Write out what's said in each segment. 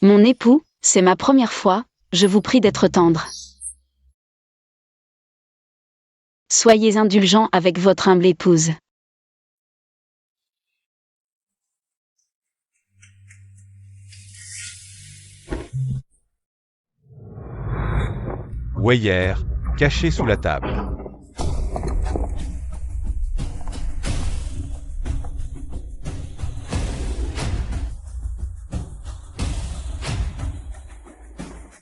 Mon époux, c'est ma première fois, je vous prie d'être tendre. Soyez indulgents avec votre humble épouse. Weyer, caché sous la table.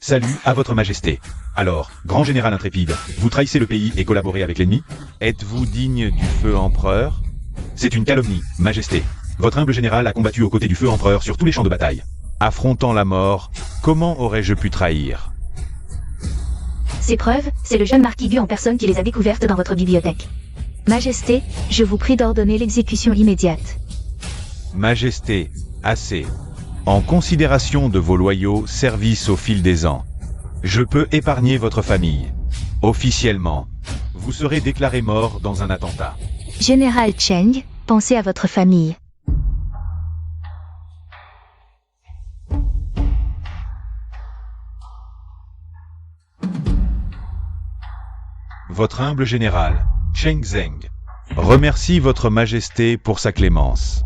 Salut à votre majesté. Alors, grand général intrépide, vous trahissez le pays et collaborez avec l'ennemi? Êtes-vous digne du feu empereur? C'est une calomnie, majesté. Votre humble général a combattu aux côtés du feu empereur sur tous les champs de bataille. Affrontant la mort, comment aurais-je pu trahir? Ces preuves, c'est le jeune marquis Gu en personne qui les a découvertes dans votre bibliothèque. Majesté, je vous prie d'ordonner l'exécution immédiate. Majesté, assez. En considération de vos loyaux services au fil des ans, je peux épargner votre famille. Officiellement, vous serez déclaré mort dans un attentat. Général Cheng, pensez à votre famille. Votre humble général, Cheng Zeng. Remercie votre majesté pour sa clémence.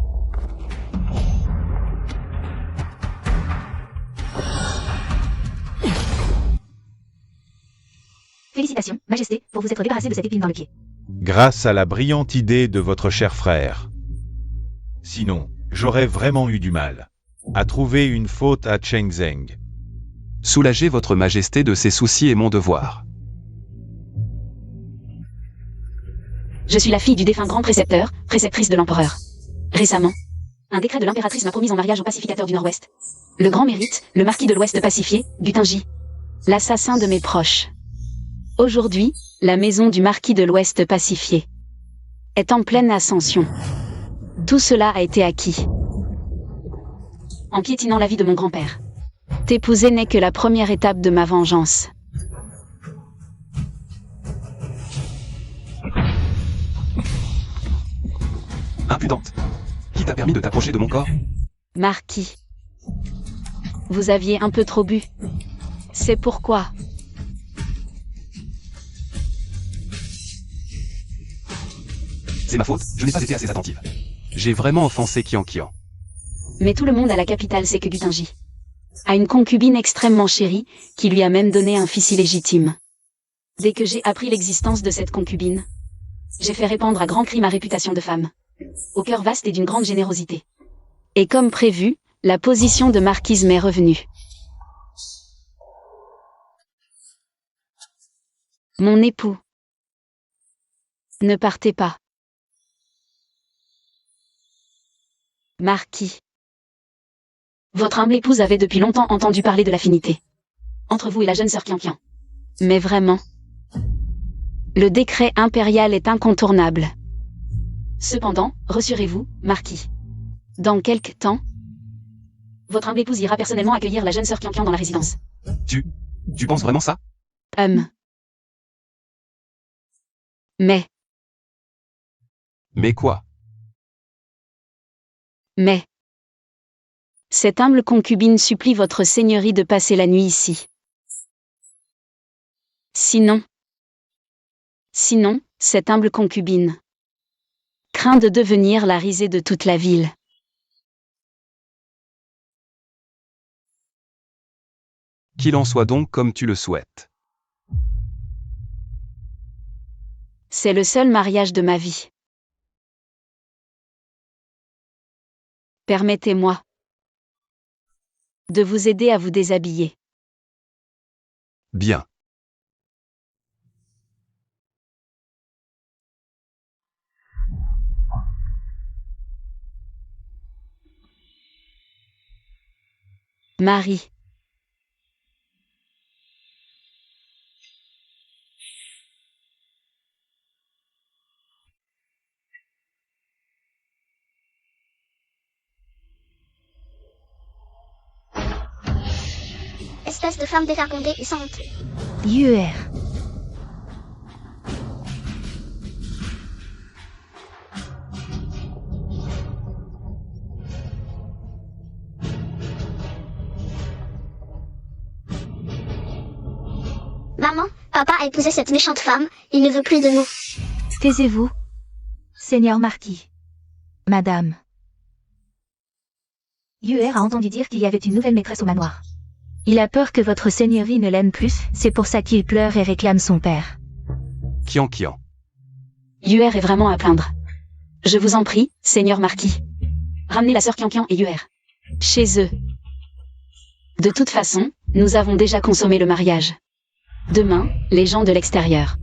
Félicitations, Majesté, pour vous être débarrassé de cette épine dans le pied. Grâce à la brillante idée de votre cher frère. Sinon, j'aurais vraiment eu du mal À trouver une faute à Cheng Zeng. Soulager votre majesté de ses soucis est mon devoir. Je suis la fille du défunt grand précepteur, préceptrice de l'empereur. Récemment, un décret de l'impératrice m'a promis en mariage au pacificateur du Nord-Ouest. Le grand mérite, le marquis de l'Ouest pacifié, Gutinji. L'assassin de mes proches. Aujourd'hui, la maison du marquis de l'Ouest pacifié est en pleine ascension. Tout cela a été acquis en piétinant la vie de mon grand-père. T'épouser n'est que la première étape de ma vengeance. Impudente. Qui t'a permis de t'approcher de mon corps? Marquis, vous aviez un peu trop bu. C'est pourquoi. C'est ma faute, je n'ai pas été assez attentive. J'ai vraiment offensé Qian Qian. Mais tout le monde à la capitale sait que Gutinji a une concubine extrêmement chérie, qui lui a même donné un fils illégitime. Dès que j'ai appris l'existence de cette concubine, j'ai fait répandre à grand cri ma réputation de femme, au cœur vaste et d'une grande générosité. Et comme prévu, la position de marquise m'est revenue. Mon époux. Ne partez pas. Marquis. Votre humble épouse avait depuis longtemps entendu parler de l'affinité entre vous et la jeune sœur Qian Qian. Mais vraiment, le décret impérial est incontournable. Cependant, rassurez-vous, marquis. Dans quelque temps, votre humble épouse ira personnellement accueillir la jeune sœur Qian Qian dans la résidence. Tu penses vraiment ça? Mais quoi? Mais cette humble concubine supplie votre seigneurie de passer la nuit ici. Sinon, cette humble concubine craint de devenir la risée de toute la ville. Qu'il en soit donc comme tu le souhaites. C'est le seul mariage de ma vie. Permettez-moi de vous aider à vous déshabiller. Bien. Marie. Espèce de femme dévergondée et sans honte. Yuer. Maman, papa a épousé cette méchante femme, il ne veut plus de nous. Taisez-vous. Seigneur Marquis. Madame. Yuer a entendu dire qu'il y avait une nouvelle maîtresse au manoir. Il a peur que votre seigneurie ne l'aime plus, c'est pour ça qu'il pleure et réclame son père. Kian. Yuer est vraiment à plaindre. Je vous en prie, Seigneur Marquis. Ramenez la sœur Kian et Yuer. Chez eux. De toute façon, nous avons déjà consommé le mariage. Demain, les gens de l'extérieur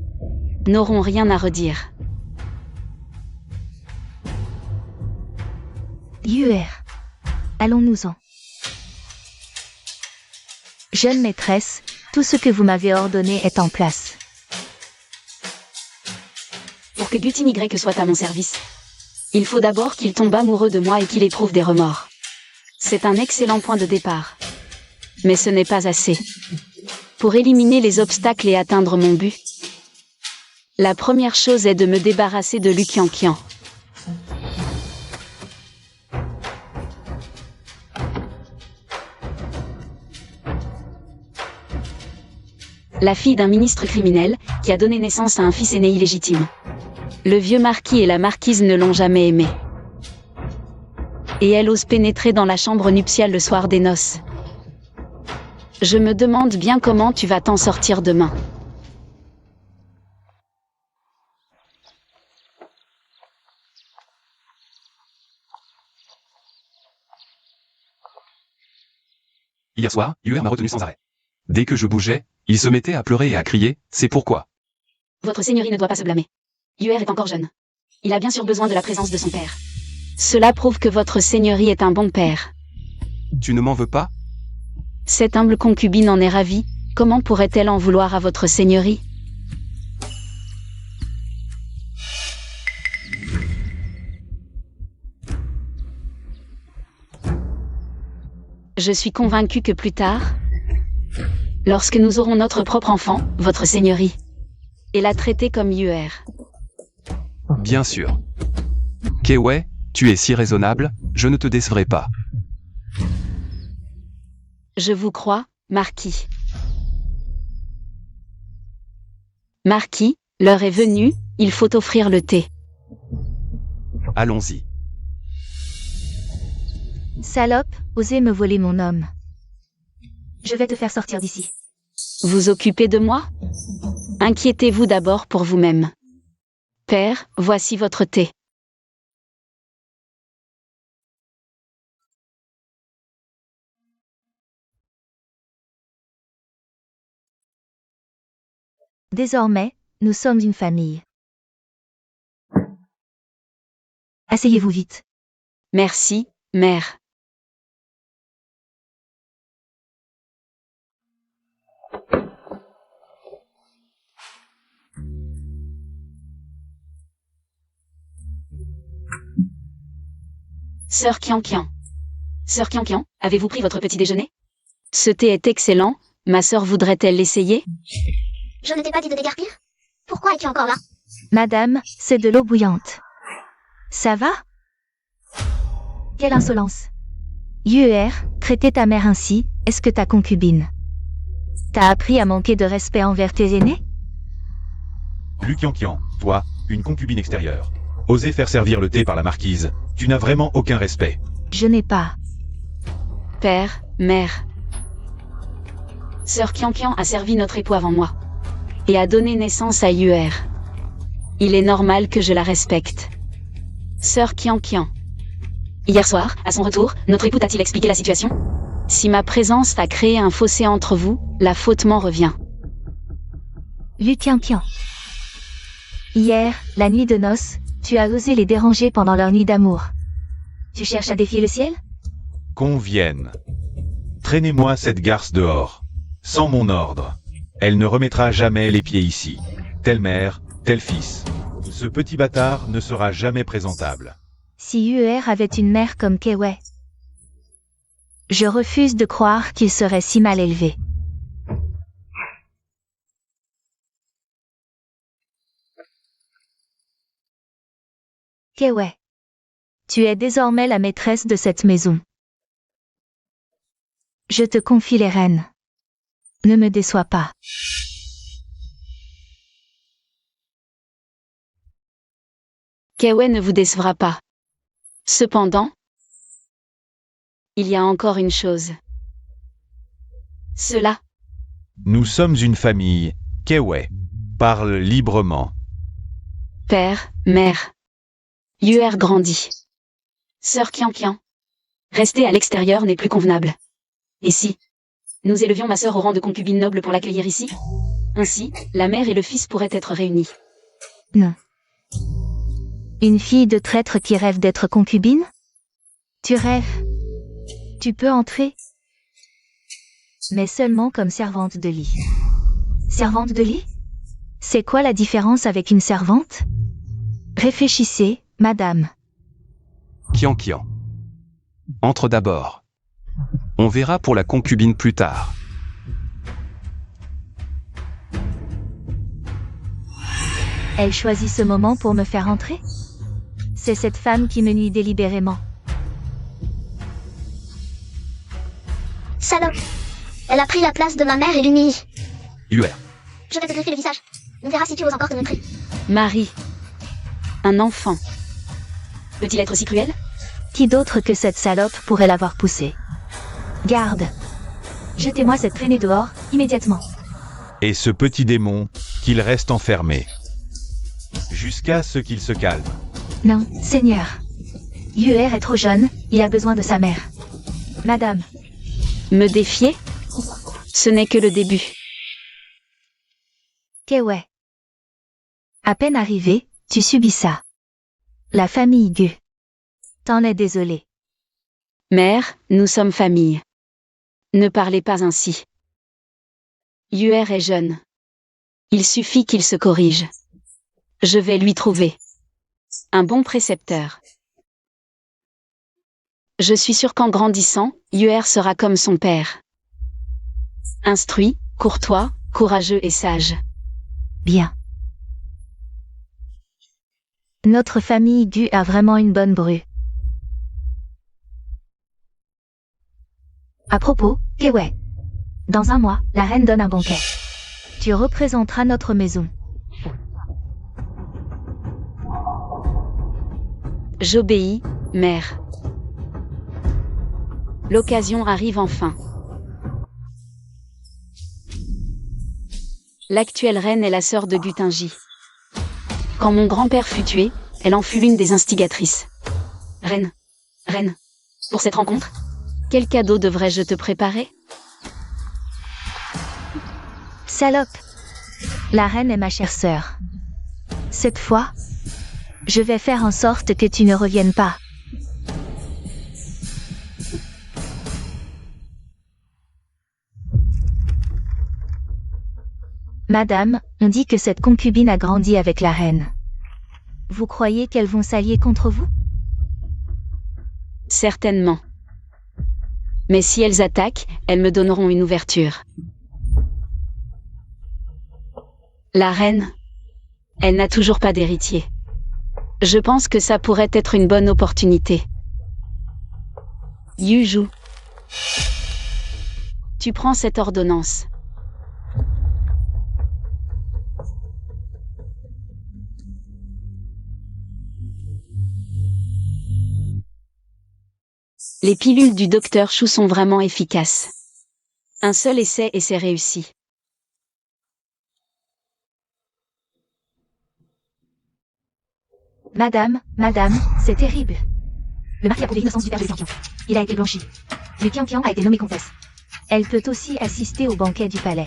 n'auront rien à redire. Yuer. Allons-nous-en. Jeune maîtresse, tout ce que vous m'avez ordonné est en place. Pour que Gutin Y soit à mon service, il faut d'abord qu'il tombe amoureux de moi et qu'il éprouve des remords. C'est un excellent point de départ. Mais ce n'est pas assez. Pour éliminer les obstacles et atteindre mon but, la première chose est de me débarrasser de Lu Qianqian. La fille d'un ministre criminel, qui a donné naissance à un fils aîné illégitime. Le vieux marquis et la marquise ne l'ont jamais aimé. Et elle ose pénétrer dans la chambre nuptiale le soir des noces. Je me demande bien comment tu vas t'en sortir demain. Hier soir, Yuer m'a retenu sans arrêt. Dès que je bougeais, il se mettait à pleurer et à crier, c'est pourquoi. Votre seigneurie ne doit pas se blâmer. Yuer est encore jeune. Il a bien sûr besoin de la présence de son père. Cela prouve que votre seigneurie est un bon père. Tu ne m'en veux pas? Cette humble concubine en est ravie, comment pourrait-elle en vouloir à votre seigneurie? Je suis convaincue que plus tard, lorsque nous aurons notre propre enfant, votre seigneurie, et la traiter comme Yuer. Bien sûr. Kewei, tu es si raisonnable, je ne te décevrai pas. Je vous crois, Marquis. Marquis, l'heure est venue, il faut offrir le thé. Allons-y. Salope, osez me voler mon homme. Je vais te faire sortir d'ici. Vous occupez de moi? Inquiétez-vous d'abord pour vous-même. Père, voici votre thé. Désormais, nous sommes une famille. Asseyez-vous vite. Merci, mère. Sœur Qianqian. Sœur Qianqian, avez-vous pris votre petit déjeuner? Ce thé est excellent, ma sœur voudrait-elle l'essayer? Je ne t'ai pas dit de dégarpir? Pourquoi es-tu encore là? Madame, c'est de l'eau bouillante. Ça va? Quelle insolence. Yuer, traiter ta mère ainsi, est-ce que ta concubine? T'as appris à manquer de respect envers tes aînés? Lu Qianqian, toi, une concubine extérieure. Oser faire servir le thé par la marquise, tu n'as vraiment aucun respect. Je n'ai pas. Père, mère. Sœur Qianqian a servi notre époux avant moi. Et a donné naissance à Yuer. Il est normal que je la respecte. Sœur Qianqian. Hier soir, à son retour, notre époux t'a-t-il expliqué la situation? Si ma présence a créé un fossé entre vous, la faute m'en revient. Lu Qianqian. Hier, la nuit de noces, tu as osé les déranger pendant leur nuit d'amour. Tu cherches à défier le ciel? Qu'on vienne. Traînez-moi cette garce dehors. Sans mon ordre. Elle ne remettra jamais les pieds ici. Telle mère, tel fils. Ce petit bâtard ne sera jamais présentable. Si Yuer avait une mère comme Kewei. Je refuse de croire qu'il serait si mal élevé. Kewei. Tu es désormais la maîtresse de cette maison. Je te confie les rênes. Ne me déçois pas. Kewe ne vous décevra pas. Cependant, il y a encore une chose. Cela, Nous sommes une famille. Kewe. Parle librement. père, mère. Yuer grandit. Sœur Kian. Rester à l'extérieur n'est plus convenable. Et si nous élevions ma sœur au rang de concubine noble pour l'accueillir ici? Ainsi, la mère et le fils pourraient être réunis. Non. Une fille de traître qui rêve d'être concubine? Tu rêves. Tu peux entrer. Mais seulement comme servante de lit. Servante de lit? C'est quoi la différence avec une servante? Réfléchissez, madame. Kian. Entre d'abord. On verra pour la concubine plus tard. Elle choisit ce moment pour me faire entrer? C'est cette femme qui me nuit délibérément. Salope. Elle a pris la place de ma mère et l'humilie. Yuer. Je vais te greffer le visage. On verra si tu oses encore te montrer. Marie. Un enfant. Peut-il être si cruel? Qui d'autre que cette salope pourrait l'avoir poussée? Garde. Jetez-moi cette traînée dehors, immédiatement. Et ce petit démon, qu'il reste enfermé. Jusqu'à ce qu'il se calme. Non, Seigneur. Yuer est trop jeune, il a besoin de sa mère. Madame. Me défier? Ce n'est que le début. Kewe. À peine arrivé, tu subis ça. La famille Gu. T'en es désolé. Mère, nous sommes famille. Ne parlez pas ainsi. Yuer est jeune. Il suffit qu'il se corrige. Je vais lui trouver un bon précepteur. Je suis sûr qu'en grandissant, Yuer sera comme son père. Instruit, courtois, courageux et sage. Bien. Notre famille Gu a vraiment une bonne bru. À propos, Kewe. Dans un mois, la reine donne un banquet. Tu représenteras notre maison. J'obéis, mère. L'occasion arrive enfin. L'actuelle reine est la sœur de Gutinji. Quand mon grand-père fut tué, elle en fut l'une des instigatrices. Reine. Pour cette rencontre, quel cadeau devrais-je te préparer? Salope. La reine est ma chère sœur. Cette fois, je vais faire en sorte que tu ne reviennes pas. Madame, on dit que cette concubine a grandi avec la reine. Vous croyez qu'elles vont s'allier contre vous? Certainement. Mais si elles attaquent, elles me donneront une ouverture. La reine, elle n'a toujours pas d'héritier. Je pense que ça pourrait être une bonne opportunité. Yuju, tu prends cette ordonnance. Les pilules du docteur Chou sont vraiment efficaces. Un seul essai et c'est réussi. Madame, c'est terrible. Le marquis a prouvé l'innocence du père de Kian. Il a été blanchi. Le Kian a été nommé comtesse. Elle peut aussi assister au banquet du palais.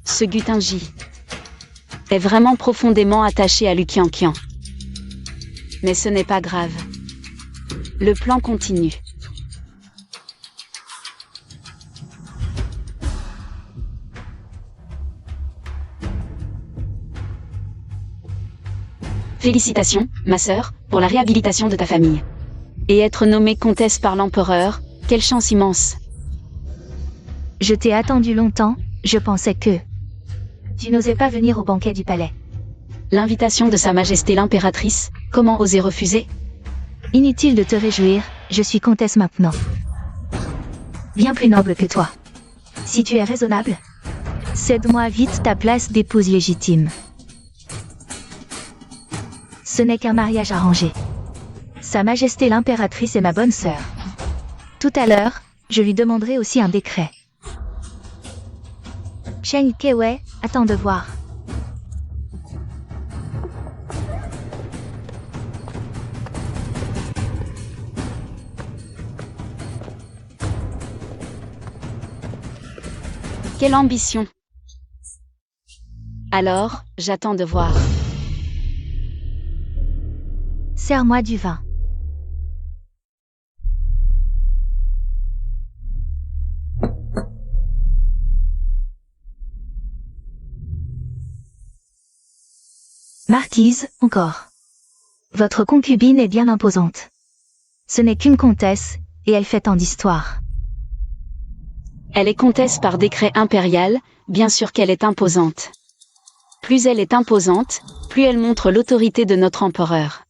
Ce Gutinji est vraiment profondément attaché à Lukian. Mais ce n'est pas grave. Le plan continue. Félicitations, ma sœur, pour la réhabilitation de ta famille. Et être nommée comtesse par l'empereur, quelle chance immense. Je t'ai attendu longtemps, je pensais que... Tu n'osais pas venir au banquet du palais. L'invitation de Sa Majesté l'impératrice, comment oser refuser? Inutile de te réjouir, je suis comtesse maintenant. Bien plus noble que toi. Si tu es raisonnable, cède-moi vite ta place d'épouse légitime. Ce n'est qu'un mariage arrangé. Sa Majesté l'impératrice est ma bonne sœur. Tout à l'heure, je lui demanderai aussi un décret. Chen Kewei, attends de voir. Quelle ambition. Alors, j'attends de voir. Sers-moi du vin. Marquise, encore. Votre concubine est bien imposante. Ce n'est qu'une comtesse, et elle fait tant d'histoire. Elle est comtesse par décret impérial, bien sûr qu'elle est imposante. Plus elle est imposante, plus elle montre l'autorité de notre empereur.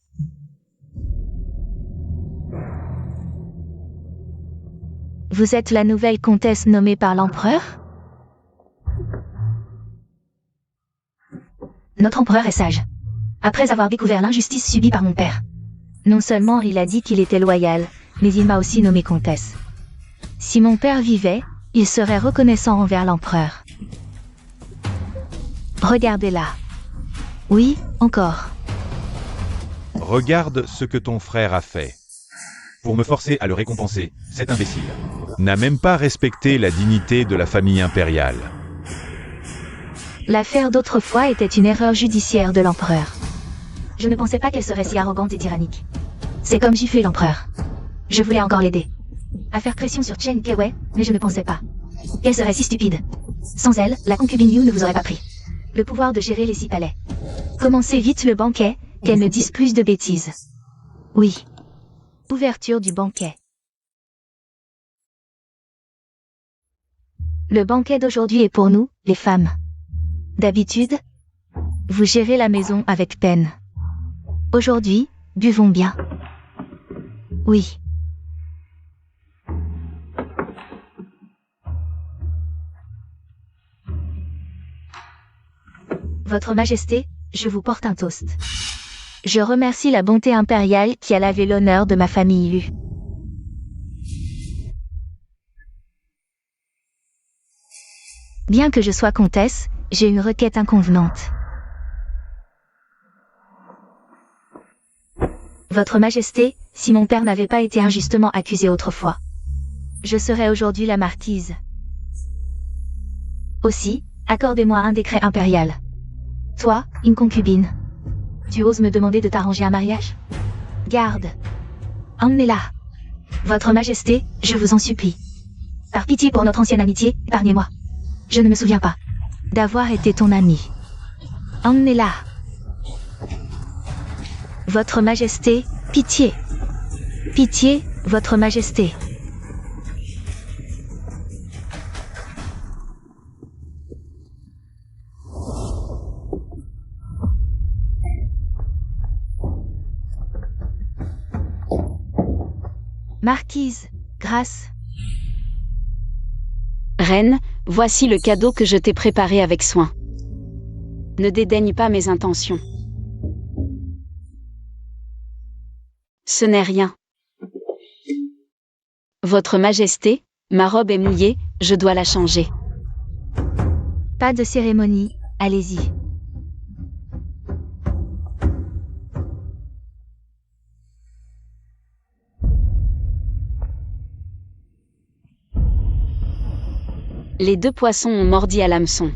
Vous êtes la nouvelle comtesse nommée par l'empereur? Notre empereur est sage. Après avoir découvert l'injustice subie par mon père. Non seulement il a dit qu'il était loyal, mais il m'a aussi nommée comtesse. Si mon père vivait, il serait reconnaissant envers l'empereur. Regardez-la. Oui, encore. Regarde ce que ton frère a fait. Pour me forcer à le récompenser, cet imbécile n'a même pas respecté la dignité de la famille impériale. L'affaire d'autrefois était une erreur judiciaire de l'empereur. Je ne pensais pas qu'elle serait si arrogante et tyrannique. C'est comme gifler l'empereur. Je voulais encore l'aider. À faire pression sur Chen Kewei, mais je ne pensais pas qu'elle serait si stupide. Sans elle, la concubine Liu ne vous aurait pas pris le pouvoir de gérer les 6 palais. Commencez vite le banquet, qu'elle ne dise plus de bêtises. Oui. Ouverture du banquet. Le banquet d'aujourd'hui est pour nous, les femmes. D'habitude, vous gérez la maison avec peine. Aujourd'hui, buvons bien. Oui. Votre Majesté, je vous porte un toast. Je remercie la bonté impériale qui a lavé l'honneur de ma famille Lu. Bien que je sois comtesse, j'ai une requête inconvenante. Votre Majesté, si mon père n'avait pas été injustement accusé autrefois, je serais aujourd'hui la marquise. Aussi, accordez-moi un décret impérial. Toi, une concubine. Tu oses me demander de t'arranger un mariage? Garde. Emmenez-la. Votre Majesté, je vous en supplie. Par pitié pour notre ancienne amitié, épargnez-moi. Je ne me souviens pas d'avoir été ton ami. Emmenez-la. Votre Majesté, pitié. Pitié, Votre Majesté. Marquise, grâce. Reine, voici le cadeau que je t'ai préparé avec soin. Ne dédaigne pas mes intentions. Ce n'est rien. Votre Majesté, ma robe est mouillée, je dois la changer. Pas de cérémonie, allez-y. Les 2 poissons ont mordi à l'hameçon.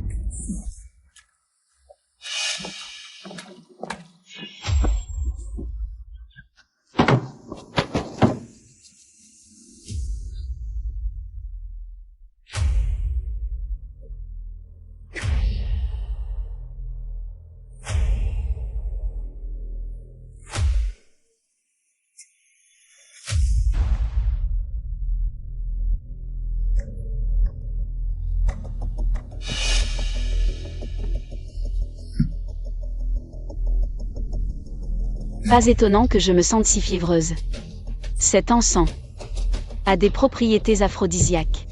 Pas étonnant que je me sente si fiévreuse. Cet encens a des propriétés aphrodisiaques.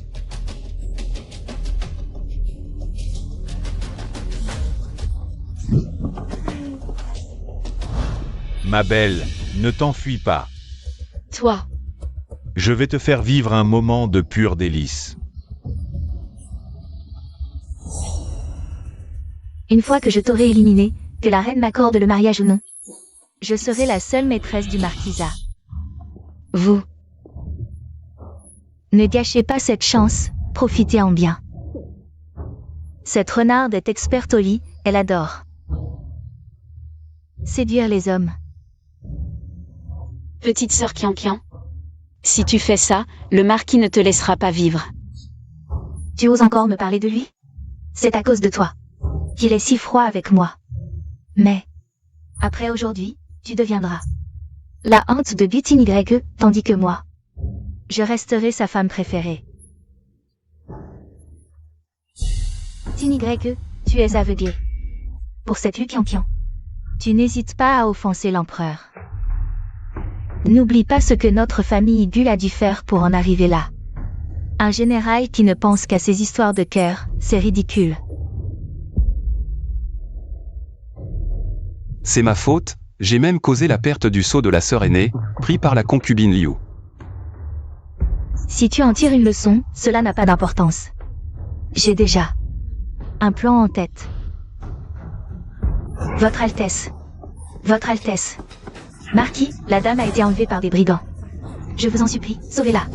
Ma belle, ne t'enfuis pas. Toi. Je vais te faire vivre un moment de pure délice. Une fois que je t'aurai éliminé, que la reine m'accorde le mariage ou non, je serai la seule maîtresse du marquisat. Vous. Ne gâchez pas cette chance, profitez en bien. Cette renarde est experte au lit, elle adore séduire les hommes. Petite sœur Kian. Si tu fais ça, le marquis ne te laissera pas vivre. Tu oses encore me parler de lui? C'est à cause de toi qu'il est si froid avec moi. Mais, après aujourd'hui, tu deviendras la honte de Butiny, tandis que moi, je resterai sa femme préférée. Tiny, tu es aveuglé. Pour cette Kian, tu n'hésites pas à offenser l'empereur. N'oublie pas ce que notre famille Bu a dû faire pour en arriver là. Un général qui ne pense qu'à ses histoires de cœur, c'est ridicule. C'est ma faute, j'ai même causé la perte du sceau de la sœur aînée, pris par la concubine Liu. Si tu en tires une leçon, cela n'a pas d'importance. J'ai déjà un plan en tête. Votre Altesse. Votre Altesse. Marquis, la dame a été enlevée par des brigands. Je vous en supplie, sauvez-la.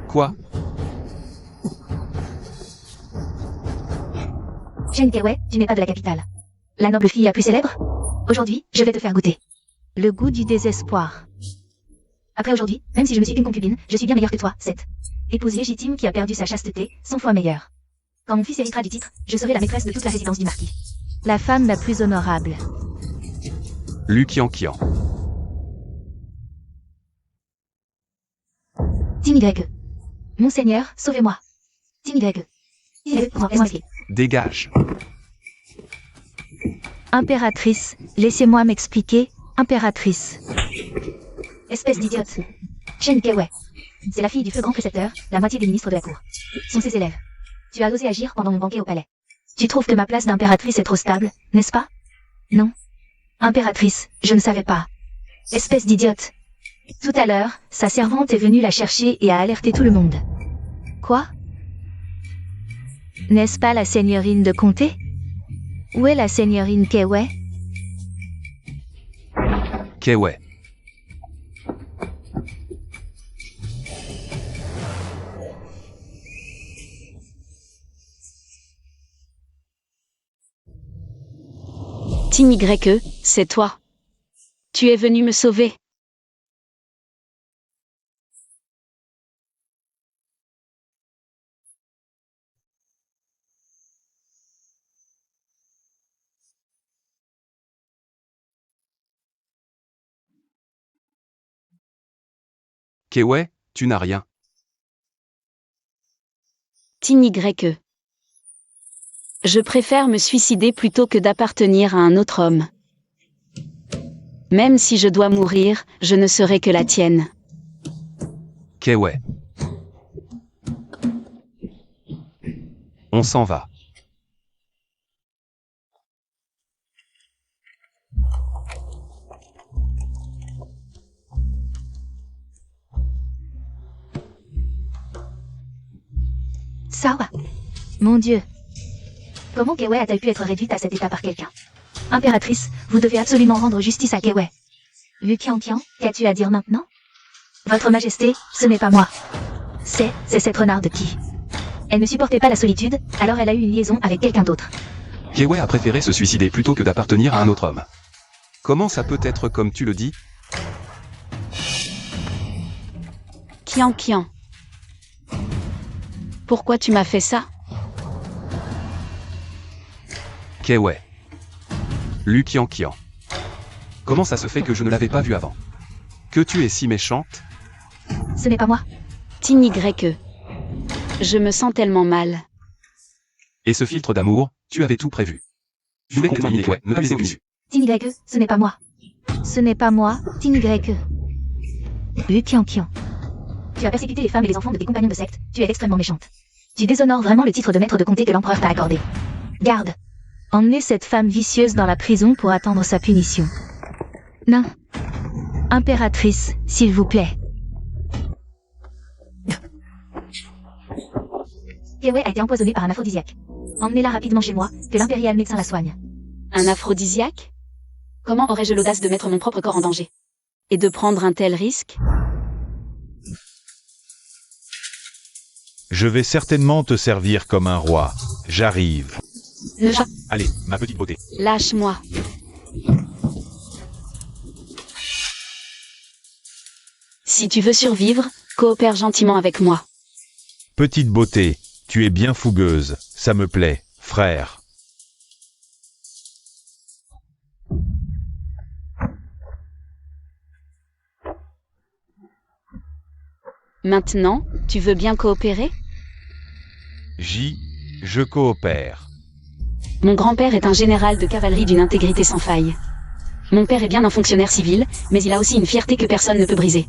Quoi? Chen Kewei, tu n'es pas de la capitale. La noble fille la plus célèbre? Aujourd'hui, je vais te faire goûter le goût du désespoir. Après aujourd'hui, même si je ne suis qu'une concubine, je suis bien meilleure que toi, cette épouse légitime qui a perdu sa chasteté, 100 fois meilleure. Quand mon fils héritera du titre, je serai la maîtresse de toute la résidence du marquis. La femme la plus honorable. Lu Kian. Tiny. Monseigneur, sauvez-moi. Tiny. Laisse-moi expliquer. Dégage. Impératrice, laissez-moi m'expliquer, impératrice. Espèce d'idiote. Chen Kewei. C'est la fille du feu grand précepteur, la moitié des ministres de la cour. Sont ses élèves. Tu as osé agir pendant mon banquet au palais. Tu trouves que ma place d'impératrice est trop stable, n'est-ce pas? Non. Impératrice, je ne savais pas. Espèce d'idiote. Tout à l'heure, sa servante est venue la chercher et a alerté tout le monde. Quoi? N'est-ce pas la seigneurine de comté? Où est la seigneurine Kewei? Kewei. Tiny, c'est toi. Tu es venu me sauver. Kewei, tu n'as rien. Tiny. Je préfère me suicider plutôt que d'appartenir à un autre homme. Même si je dois mourir, je ne serai que la tienne. Kewei. On s'en va. Sawa. Mon Dieu. Comment Kewei a-t-elle pu être réduite à cet état par quelqu'un? Impératrice, vous devez absolument rendre justice à Kewei. Lu Kian, qu'as-tu à dire maintenant? Votre Majesté, ce n'est pas moi. C'est cette renarde qui. Elle ne supportait pas la solitude, alors elle a eu une liaison avec quelqu'un d'autre. Kewei a préféré se suicider plutôt que d'appartenir à un autre homme. Comment ça peut être comme tu le dis? Kian. Pourquoi tu m'as fait ça? Kewei. Lu Kian. Comment ça se fait que je ne l'avais pas vu avant? Que tu es si méchante? Ce n'est pas moi. Tiny. Je me sens tellement mal. Et ce filtre d'amour, tu avais tout prévu. Je voulais terminer Kewei, ne pas les écouter. Tiny, ce n'est pas moi. Ce n'est pas moi, Tiny. Lu Kian. Tu as persécuté les femmes et les enfants de tes compagnons de secte, tu es extrêmement méchante. Tu déshonores vraiment le titre de maître de comté que l'empereur t'a accordé. Garde. Emmenez cette femme vicieuse dans la prison pour attendre sa punition. Non. Impératrice, s'il vous plaît. Kewe a été empoisonnée par un aphrodisiaque. Emmenez-la rapidement chez moi, que l'impérial médecin la soigne. Un aphrodisiaque? Comment aurais-je l'audace de mettre mon propre corps en danger? Et de prendre un tel risque? Je vais certainement te servir comme un roi. J'arrive. Le chat. Allez, ma petite beauté. Lâche-moi. Si tu veux survivre, coopère gentiment avec moi. Petite beauté, tu es bien fougueuse, ça me plaît, frère. Maintenant, tu veux bien coopérer? Je coopère. Mon grand-père est un général de cavalerie d'une intégrité sans faille. Mon père est bien un fonctionnaire civil, mais il a aussi une fierté que personne ne peut briser.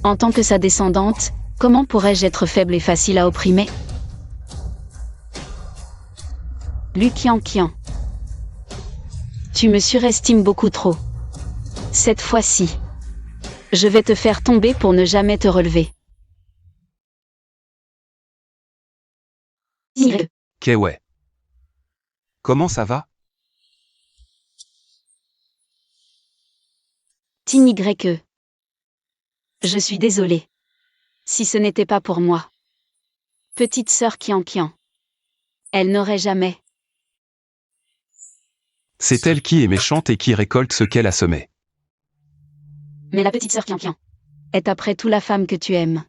En tant que sa descendante, comment pourrais-je être faible et facile à opprimer? Lukian. Tu me surestimes beaucoup trop. Cette fois-ci, je vais te faire tomber pour ne jamais te relever. Kewe. Comment ça va? Tinigreque. Je suis désolée. Si ce n'était pas pour moi. Petite sœur Kian. Elle n'aurait jamais. C'est elle qui est méchante et qui récolte ce qu'elle a semé. Mais la petite sœur Kian est après tout la femme que tu aimes.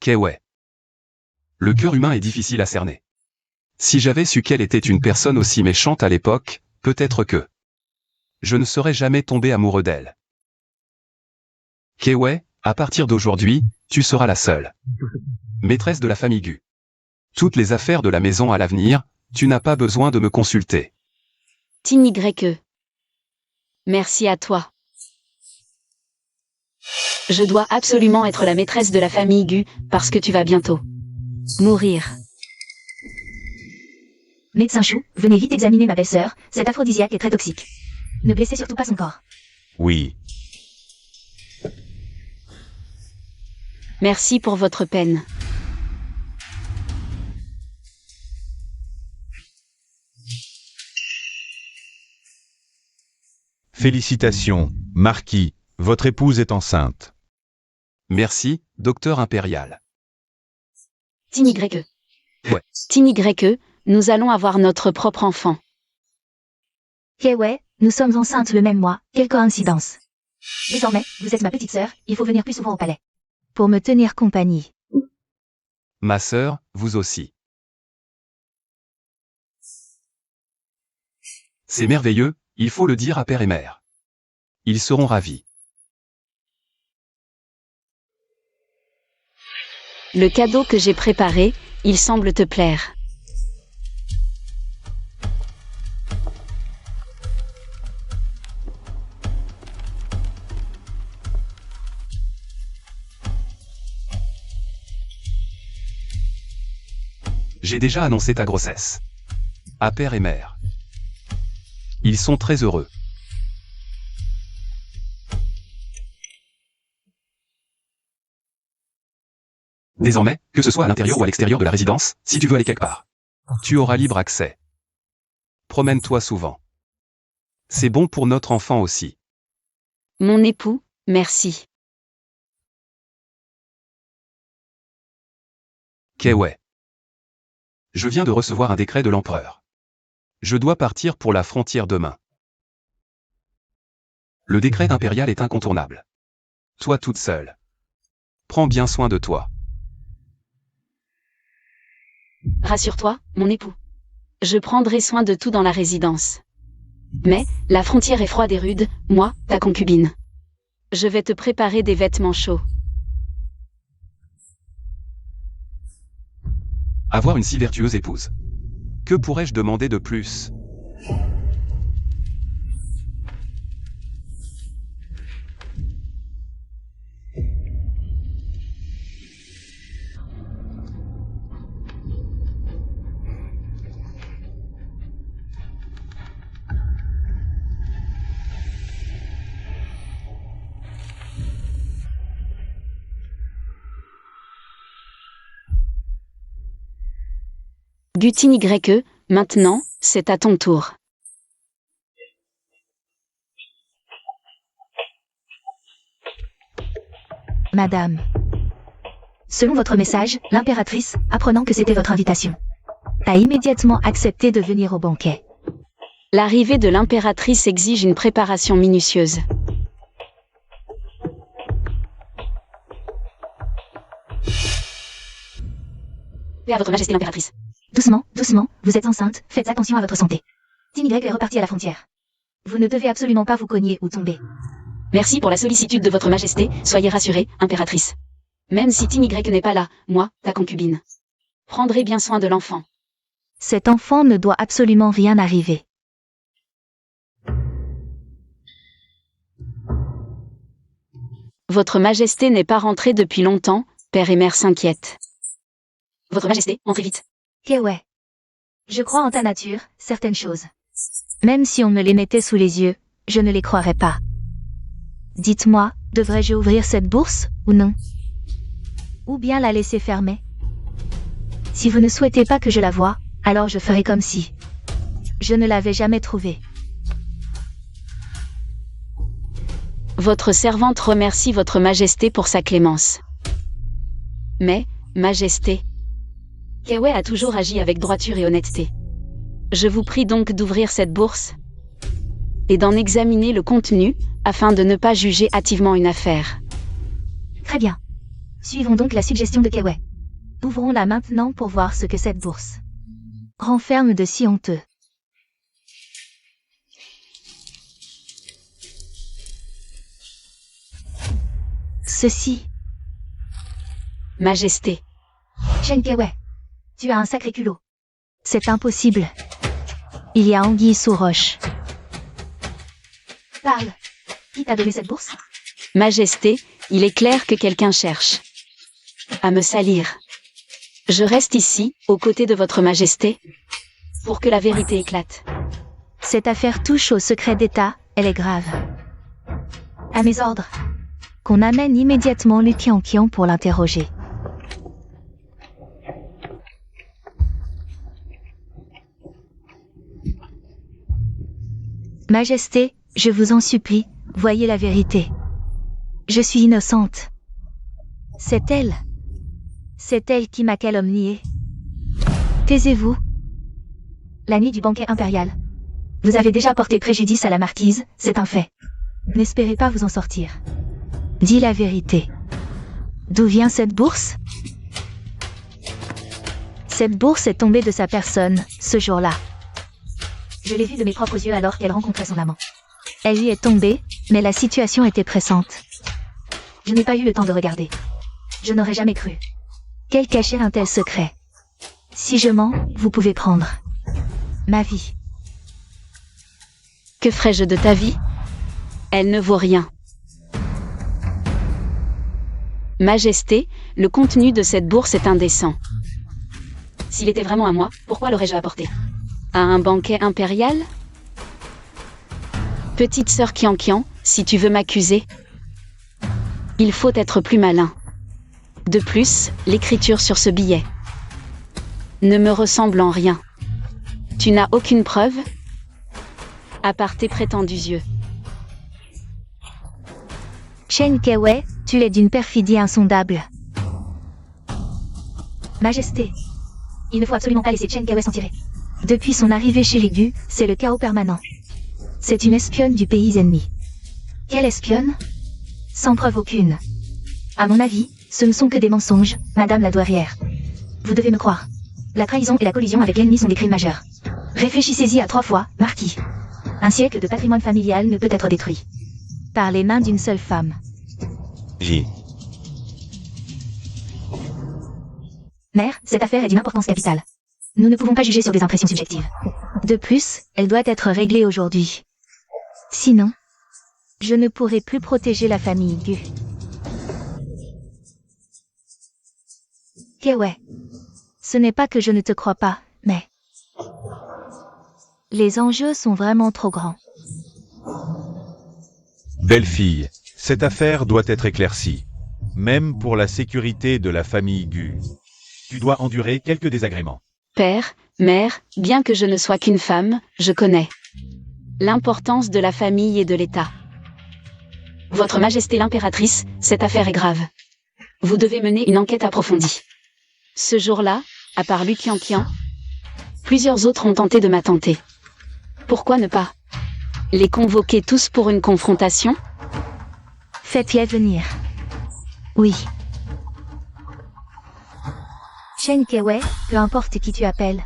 Kewe. Le cœur humain est difficile à cerner. Si j'avais su qu'elle était une personne aussi méchante à l'époque, peut-être que je ne serais jamais tombé amoureux d'elle. Kewe, à partir d'aujourd'hui, tu seras la seule maîtresse de la famille Gu. Toutes les affaires de la maison à l'avenir, tu n'as pas besoin de me consulter. Tinigreque. Merci à toi. Je dois absolument être la maîtresse de la famille Gu, parce que tu vas bientôt mourir. Médecin Chou, venez vite examiner ma belle-sœur, cet aphrodisiaque est très toxique. Ne blessez surtout pas son corps. Oui. Merci pour votre peine. Félicitations, Marquis, votre épouse est enceinte. Merci, docteur impérial. Tinigreque. Ouais. Tinigreque, nous allons avoir notre propre enfant. Kewe, nous sommes enceintes le même mois, quelle coïncidence. Désormais, vous êtes ma petite sœur, il faut venir plus souvent au palais. Pour me tenir compagnie. Ma sœur, vous aussi. C'est merveilleux, il faut le dire à père et mère. Ils seront ravis. Le cadeau que j'ai préparé, il semble te plaire. J'ai déjà annoncé ta grossesse. À père et mère. Ils sont très heureux. Désormais, que ce soit à l'intérieur ou à l'extérieur de la résidence, si tu veux aller quelque part, tu auras libre accès. Promène-toi souvent. C'est bon pour notre enfant aussi. Mon époux, merci. Kewe. Je viens de recevoir un décret de l'empereur. Je dois partir pour la frontière demain. Le décret impérial est incontournable. Toi toute seule. Prends bien soin de toi. Rassure-toi, mon époux. Je prendrai soin de tout dans la résidence. Mais, la frontière est froide et rude, moi, ta concubine. Je vais te préparer des vêtements chauds. Avoir une si vertueuse épouse. Que pourrais-je demander de plus? Gutin YE, maintenant, c'est à ton tour. Madame. Selon votre message, l'impératrice, apprenant que c'était votre invitation, a immédiatement accepté de venir au banquet. L'arrivée de l'impératrice exige une préparation minutieuse. Paix à votre majesté l'impératrice. Doucement, doucement, vous êtes enceinte, faites attention à votre santé. Tin Y est reparti à la frontière. Vous ne devez absolument pas vous cogner ou tomber. Merci pour la sollicitude de votre majesté, soyez rassurée, impératrice. Même si Tin Y n'est pas là, moi, ta concubine, prendrai bien soin de l'enfant. Cet enfant ne doit absolument rien arriver. Votre majesté n'est pas rentrée depuis longtemps, père et mère s'inquiètent. Votre majesté, entrez vite. Kewe. Je crois en ta nature, certaines choses. Même si on me les mettait sous les yeux, je ne les croirais pas. Dites-moi, devrais-je ouvrir cette bourse, ou non? Ou bien la laisser fermer? Si vous ne souhaitez pas que je la voie, alors je ferai comme si je ne l'avais jamais trouvée. Votre servante remercie votre majesté pour sa clémence. Mais, majesté, Kewe a toujours agi avec droiture et honnêteté. Je vous prie donc d'ouvrir cette bourse et d'en examiner le contenu, afin de ne pas juger hâtivement une affaire. Très bien. Suivons donc la suggestion de Kewe. Ouvrons-la maintenant pour voir ce que cette bourse renferme de si honteux. Ceci. Majesté. Chen Kewe, tu as un sacré culot. C'est impossible. Il y a anguille sous roche. Parle. Qui t'a donné cette bourse? Majesté, il est clair que quelqu'un cherche à me salir. Je reste ici, aux côtés de votre majesté, pour que la vérité éclate. Cette affaire touche au secret d'État, elle est grave. À mes ordres. Qu'on amène immédiatement Lu Qianqian pour l'interroger. Majesté, je vous en supplie, voyez la vérité. Je suis innocente. C'est elle. C'est elle qui m'a calomniée. Taisez-vous. La nuit du banquet impérial. Vous avez déjà porté préjudice à la marquise, c'est un fait. N'espérez pas vous en sortir. Dis la vérité. D'où vient cette bourse? Cette bourse est tombée de sa personne, ce jour-là. Je l'ai vue de mes propres yeux alors qu'elle rencontrait son amant. Elle lui est tombée, mais la situation était pressante. Je n'ai pas eu le temps de regarder. Je n'aurais jamais cru. Quel cachait un tel secret? Si je mens, vous pouvez prendre ma vie. Que ferais-je de ta vie? Elle ne vaut rien. Majesté, le contenu de cette bourse est indécent. S'il était vraiment à moi, pourquoi l'aurais-je apporté? À un banquet impérial? Petite sœur Qianqian, si tu veux m'accuser, il faut être plus malin. De plus, l'écriture sur ce billet ne me ressemble en rien. Tu n'as aucune preuve, à part tes prétendus yeux. Chen Kewe, tu es d'une perfidie insondable. Majesté, il ne faut absolument pas laisser Chen Kewe s'en tirer. Depuis son arrivée chez les Gu, c'est le chaos permanent. C'est une espionne du pays ennemi. Quelle espionne? Sans preuve aucune. À mon avis, ce ne sont que des mensonges, Madame la douairière. Vous devez me croire. La trahison et la collusion avec l'ennemi sont des crimes majeurs. Réfléchissez-y à 3 fois, Marquis. Un siècle de patrimoine familial ne peut être détruit par les mains d'une seule femme. J. Mère, cette affaire est d'une importance capitale. Nous ne pouvons pas juger sur des impressions subjectives. De plus, elle doit être réglée aujourd'hui. Sinon, je ne pourrai plus protéger la famille Gu. Kewe, ce n'est pas que je ne te crois pas, mais les enjeux sont vraiment trop grands. Belle-fille, cette affaire doit être éclaircie. Même pour la sécurité de la famille Gu. Tu dois endurer quelques désagréments. Père, Mère, bien que je ne sois qu'une femme, je connais l'importance de la famille et de l'État. Votre Majesté l'impératrice, cette affaire est grave. Vous devez mener une enquête approfondie. Ce jour-là, à part Lu Qianqian, plusieurs autres ont tenté de m'attenter. Pourquoi ne pas les convoquer tous pour une confrontation? Faites-les venir. Oui. Chen Kewei, peu importe qui tu appelles.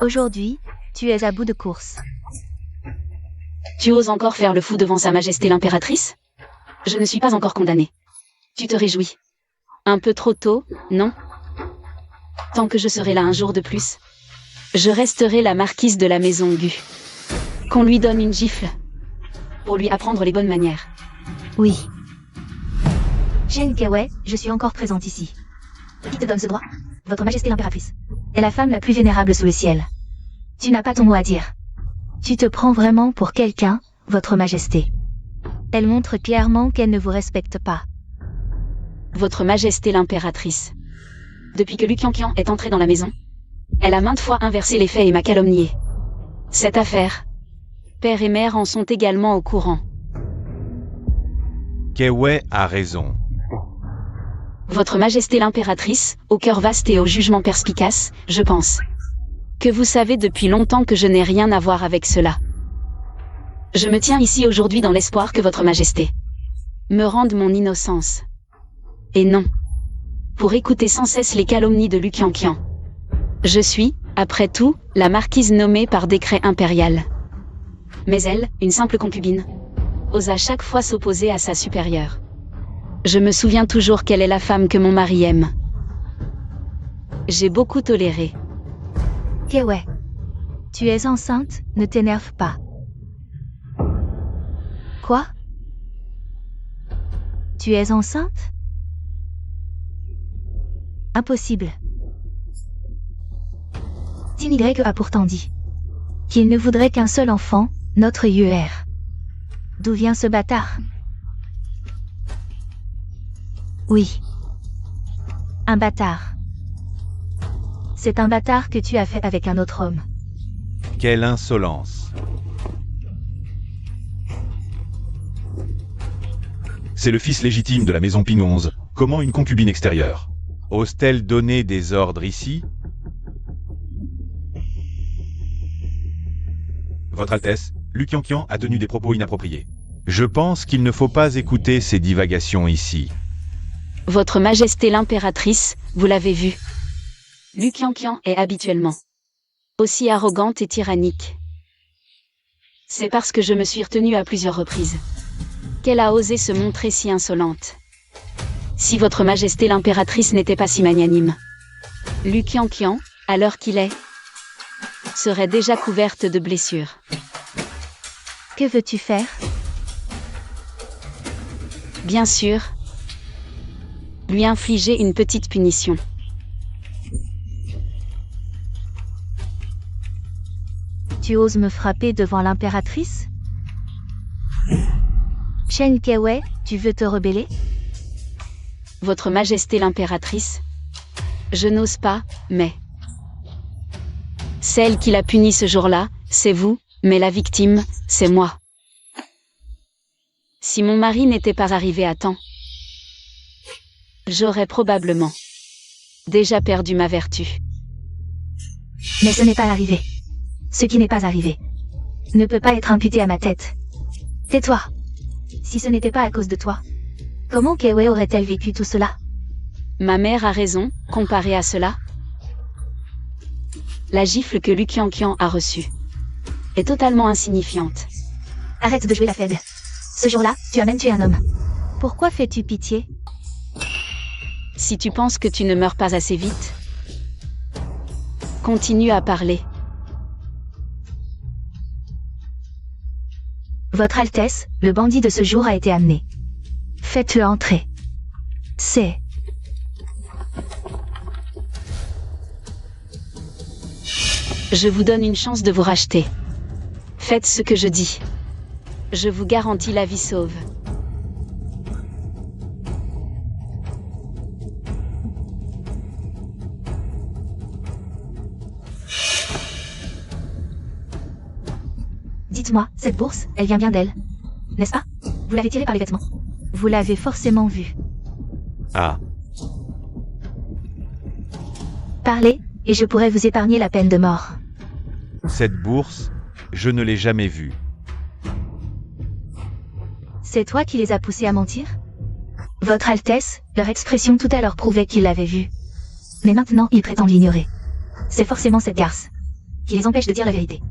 Aujourd'hui, tu es à bout de course. Tu oses encore faire le fou devant Sa Majesté l'impératrice? Je ne suis pas encore condamnée. Tu te réjouis. Un peu trop tôt, non? Tant que je serai là un jour de plus, je resterai la marquise de la maison Gu. Qu'on lui donne une gifle pour lui apprendre les bonnes manières. Oui. Chen Kewei, je suis encore présente ici. Qui te donne ce droit? Votre Majesté l'impératrice est la femme la plus vénérable sous le ciel. Tu n'as pas ton mot à dire. Tu te prends vraiment pour quelqu'un, Votre Majesté. Elle montre clairement qu'elle ne vous respecte pas. Votre Majesté l'impératrice. Depuis que Lu Qianqian est entré dans la maison, elle a maintes fois inversé les faits et m'a calomnié. Cette affaire, père et mère en sont également au courant. Kewei a raison. Votre Majesté l'impératrice, au cœur vaste et au jugement perspicace, je pense que vous savez depuis longtemps que je n'ai rien à voir avec cela. Je me tiens ici aujourd'hui dans l'espoir que Votre Majesté me rende mon innocence. Et non, pour écouter sans cesse les calomnies de Lu Qianqian. Je suis, après tout, la marquise nommée par décret impérial. Mais elle, une simple concubine, ose à chaque fois s'opposer à sa supérieure. Je me souviens toujours qu'elle est la femme que mon mari aime. J'ai beaucoup toléré. Kewei. Tu es enceinte, ne t'énerve pas. Quoi? Tu es enceinte? Impossible. Tin Y a pourtant dit qu'il ne voudrait qu'un seul enfant, notre UR. D'où vient ce bâtard? Oui. Un bâtard. C'est un bâtard que tu as fait avec un autre homme. Quelle insolence. C'est le fils légitime de la maison Ping 11. Comment une concubine extérieure ose-t-elle donner des ordres ici? Votre Altesse, Lu Qianqian a tenu des propos inappropriés. Je pense qu'il ne faut pas écouter ces divagations ici. Votre Majesté l'impératrice, vous l'avez vu. Lu Qianqian est habituellement aussi arrogante et tyrannique. C'est parce que je me suis retenue à plusieurs reprises qu'elle a osé se montrer si insolente. Si Votre Majesté l'impératrice n'était pas si magnanime, Lu Qianqian, à l'heure qu'il est, serait déjà couverte de blessures. Que veux-tu faire? Bien sûr, lui infliger une petite punition. Tu oses me frapper devant l'impératrice? Chen Kewei, tu veux te rebeller? Votre Majesté l'impératrice, je n'ose pas, mais celle qui l'a puni ce jour-là, c'est vous, mais la victime, c'est moi. Si mon mari n'était pas arrivé à temps, j'aurais probablement déjà perdu ma vertu. Mais ce n'est pas arrivé. Ce qui n'est pas arrivé ne peut pas être imputé à ma tête. Tais-toi. Si ce n'était pas à cause de toi, comment Kewei aurait-elle vécu tout cela? Ma mère a raison, comparé à cela. La gifle que Lu Qianqian a reçue est totalement insignifiante. Arrête de jouer la faible. Ce jour-là, tu as même tué un homme. Pourquoi fais-tu pitié? Si tu penses que tu ne meurs pas assez vite, continue à parler. Votre Altesse, le bandit de ce jour a été amené. Faites-le entrer. C'est... Je vous donne une chance de vous racheter. Faites ce que je dis. Je vous garantis la vie sauve. Dites-moi, cette bourse, elle vient bien d'elle. N'est-ce pas? Vous l'avez tirée par les vêtements. Vous l'avez forcément vue. Ah, Parlez, et je pourrais vous épargner la peine de mort. cette bourse, je ne l'ai jamais vue. C'est toi qui les as poussés à mentir? Votre Altesse, leur expression tout à l'heure prouvait qu'ils l'avaient vue. Mais maintenant, ils prétendent l'ignorer. C'est forcément cette garce qui les empêche de dire la vérité.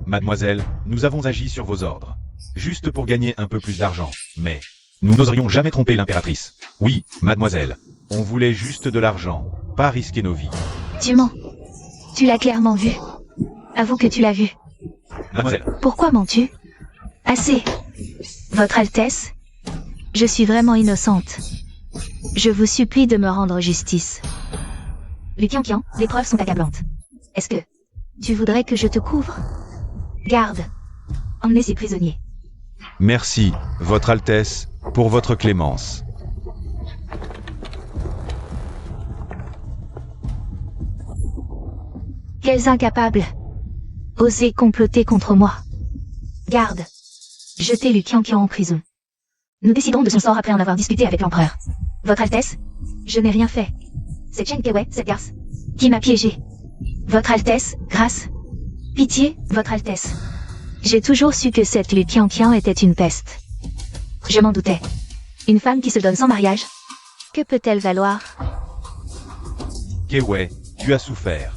Mademoiselle, nous avons agi sur vos ordres. Juste pour gagner un peu plus d'argent. Mais, nous n'oserions jamais tromper l'impératrice. Oui, mademoiselle. On voulait juste de l'argent, pas risquer nos vies. Tu mens. Tu l'as clairement vu. Avoue que tu l'as vu. Mademoiselle, Pourquoi mens-tu? Assez. Votre Altesse, je suis vraiment innocente. Je vous supplie de me rendre justice. Lukian, les preuves sont accablantes. Est-ce que tu voudrais que je te couvre? Garde. Emmenez ces prisonniers. merci, Votre Altesse, pour votre clémence. Quels incapables. Osez comploter contre moi. Garde. Jetez Lukian en prison. Nous déciderons de son sort après en avoir discuté avec l'empereur. Votre Altesse, je n'ai rien fait. C'est Chen Kewei, cette garce, qui m'a piégé. Votre Altesse, grâce. Pitié, Votre Altesse. J'ai toujours su que cette Lukian était une peste. Je m'en doutais. Une femme qui se donne sans mariage. Que peut-elle valoir? Kewei, tu as souffert.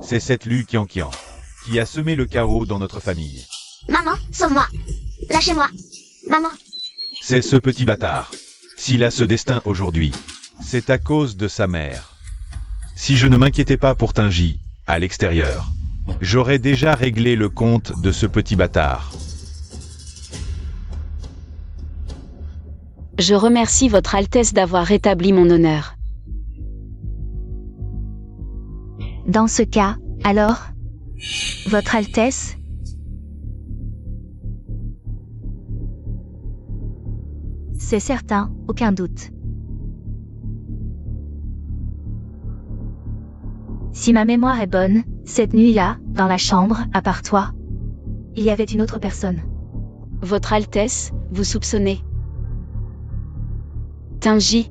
C'est cette Lu Kian qui a semé le chaos dans notre famille. Maman, sauve-moi. Lâchez-moi. Maman. C'est ce petit bâtard. S'il a ce destin aujourd'hui, c'est à cause de sa mère. Si je ne m'inquiétais pas pour Tingy, à l'extérieur, j'aurais déjà réglé le compte de ce petit bâtard. Je remercie Votre Altesse d'avoir rétabli mon honneur. Dans ce cas, alors, Votre Altesse, c'est certain, aucun doute. Si ma mémoire est bonne, cette nuit-là, dans la chambre, à part toi, il y avait une autre personne. Votre Altesse, vous soupçonnez Tingy,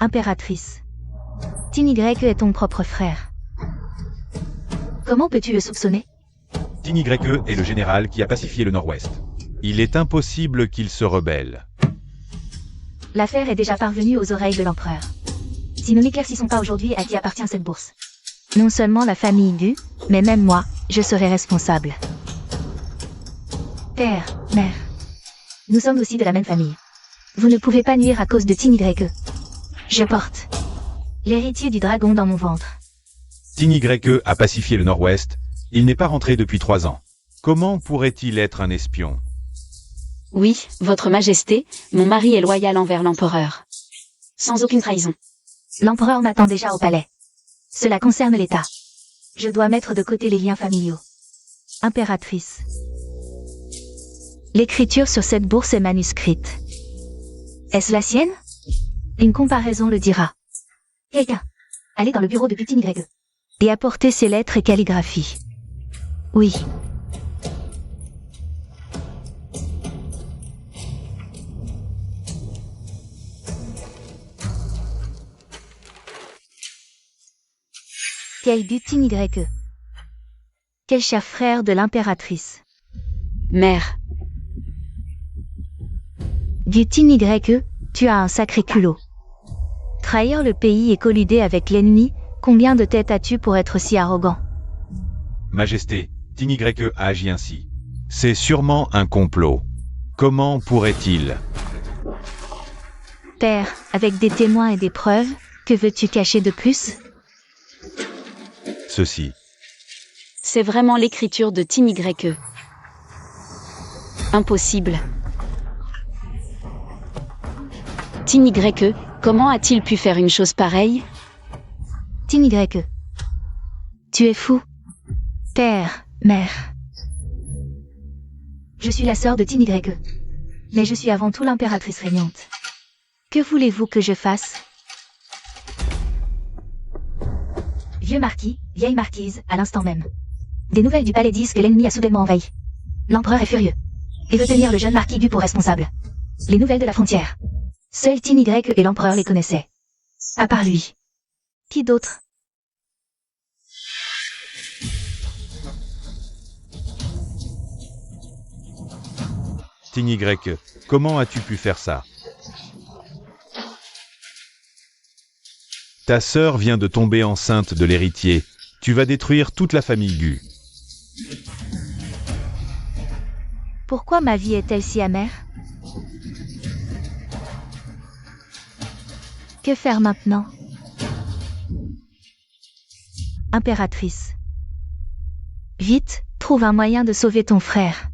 Impératrice. Tinigreque est ton propre frère. Comment peux-tu le soupçonner? Tinigreque est le général qui a pacifié le Nord-Ouest. Il est impossible qu'il se rebelle. L'affaire est déjà parvenue aux oreilles de l'empereur. Si nous n'éclaircissons pas aujourd'hui à qui appartient cette bourse, non seulement la famille Gu, mais même moi, je serai responsable. Père, mère, nous sommes aussi de la même famille. Vous ne pouvez pas nuire à cause de Tinigreque. Je porte l'héritier du dragon dans mon ventre. Tinigreque a pacifié le Nord-Ouest. Il n'est pas rentré depuis 3 ans. Comment pourrait-il être un espion? oui, Votre Majesté, mon mari est loyal envers l'empereur. Sans aucune trahison. L'empereur m'attend déjà au palais. Cela concerne l'État. Je dois mettre de côté les liens familiaux. Impératrice. L'écriture sur cette bourse est manuscrite. Est-ce la sienne? Une comparaison le dira. Quelqu'un, allez dans le bureau de Tinigreque et apportez ces lettres et calligraphies. Oui. Quel du Tinigreque. Quel cher frère de l'impératrice. Mère, Du Tinigreque, tu as un sacré culot. Trahir le pays et colluder avec l'ennemi, combien de têtes as-tu pour être si arrogant? Majesté, Tinigreque a agi ainsi. C'est sûrement un complot. Comment pourrait-il? Père, avec des témoins et des preuves, que veux-tu cacher de plus? Ceci. c'est vraiment l'écriture de Tinigreque. Impossible. Tinigreque, comment a-t-il pu faire une chose pareille? Tinigreque. Tu es fou. Père, mère. Je suis la sœur de Tinigreque. Mais je suis avant tout l'impératrice régnante. Que voulez-vous que je fasse? Vieux marquis, vieille marquise, à l'instant même. Des nouvelles du palais disent que l'ennemi a soudainement envahi. L'empereur est furieux. Et veut tenir le jeune marquis Gu pour responsable. Les nouvelles de la frontière. Seul Tin Y et l'empereur les connaissaient. À part lui. Qui d'autre? Tin Y, comment as-tu pu faire ça? Ta sœur vient de tomber enceinte de l'héritier. Tu vas détruire toute la famille Gu. Pourquoi ma vie est-elle si amère? Que faire maintenant? Impératrice. Vite, trouve un moyen de sauver ton frère.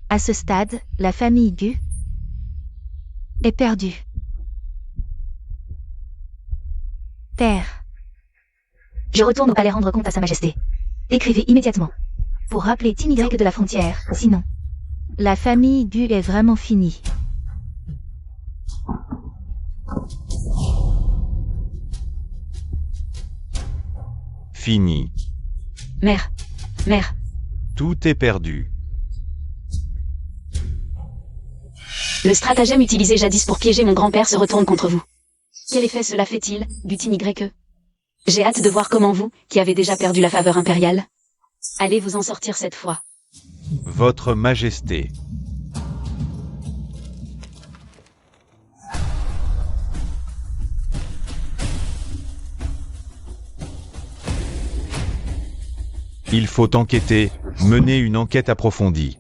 À ce stade, la famille Gu est perdue. Père. Je retourne au palais rendre compte à Sa Majesté. Écrivez immédiatement. Pour rappeler Tin Y de la frontière, sinon. La famille Gu est vraiment finie. Fini. Mère. Tout est perdu. Le stratagème utilisé jadis pour piéger mon grand-père se retourne contre vous. Quel effet cela fait-il, du Tin Y? J'ai hâte de voir comment vous, qui avez déjà perdu la faveur impériale, allez vous en sortir cette fois. Votre Majesté. Il faut enquêter, mener une enquête approfondie.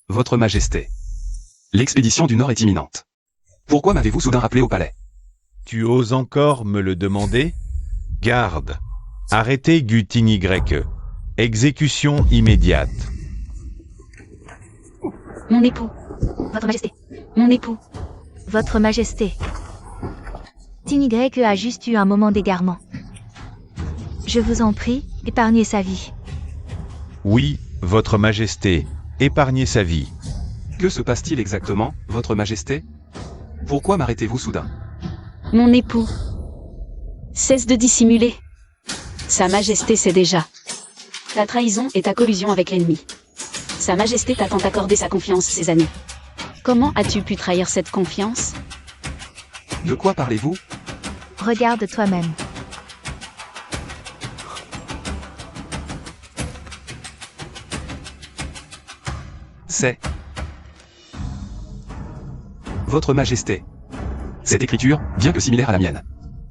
Votre Majesté. L'expédition du Nord est imminente. Pourquoi m'avez-vous soudain rappelé au palais? Tu oses encore me le demander? Garde. Arrêtez Gu Tin Y. Exécution immédiate. Mon époux. Votre Majesté. Mon époux. Votre Majesté. Tin Y a juste eu un moment d'égarement. Je vous en prie, épargnez sa vie. Oui, Votre Majesté. Épargnez sa vie. Que se passe-t-il exactement, Votre Majesté? Pourquoi m'arrêtez-vous soudain? Mon époux. Cesse de dissimuler. Sa Majesté sait déjà. Ta trahison et ta collusion avec l'ennemi. Sa Majesté t'a tant accordé sa confiance ces années. Comment as-tu pu trahir cette confiance? De quoi parlez-vous? Regarde toi-même. C'est... Votre Majesté. Cette écriture, bien que similaire à la mienne.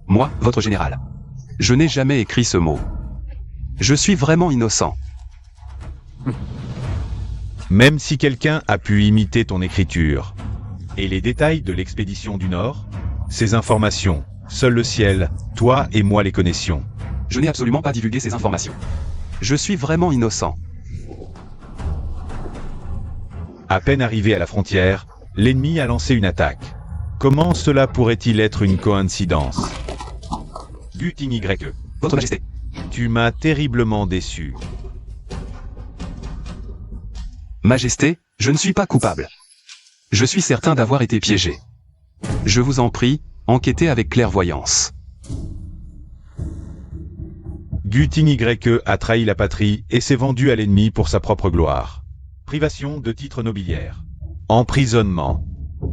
Moi, votre général. Je n'ai jamais écrit ce mot. Je suis vraiment innocent. Même si quelqu'un a pu imiter ton écriture. Et les détails de l'expédition du Nord? Ces informations, seul le ciel, toi et moi les connaissions. Je n'ai absolument pas divulgué ces informations. Je suis vraiment innocent. À peine arrivé à la frontière, l'ennemi a lancé une attaque. Comment cela pourrait-il être une coïncidence? Gu Tin Y. Votre Majesté. Tu m'as terriblement déçu. Majesté, je ne suis pas coupable. Je suis certain d'avoir été piégé. Je vous en prie, enquêtez avec clairvoyance. Gu Tin Y a trahi la patrie et s'est vendu à l'ennemi pour sa propre gloire. Privation de titres nobiliaires. Emprisonnement.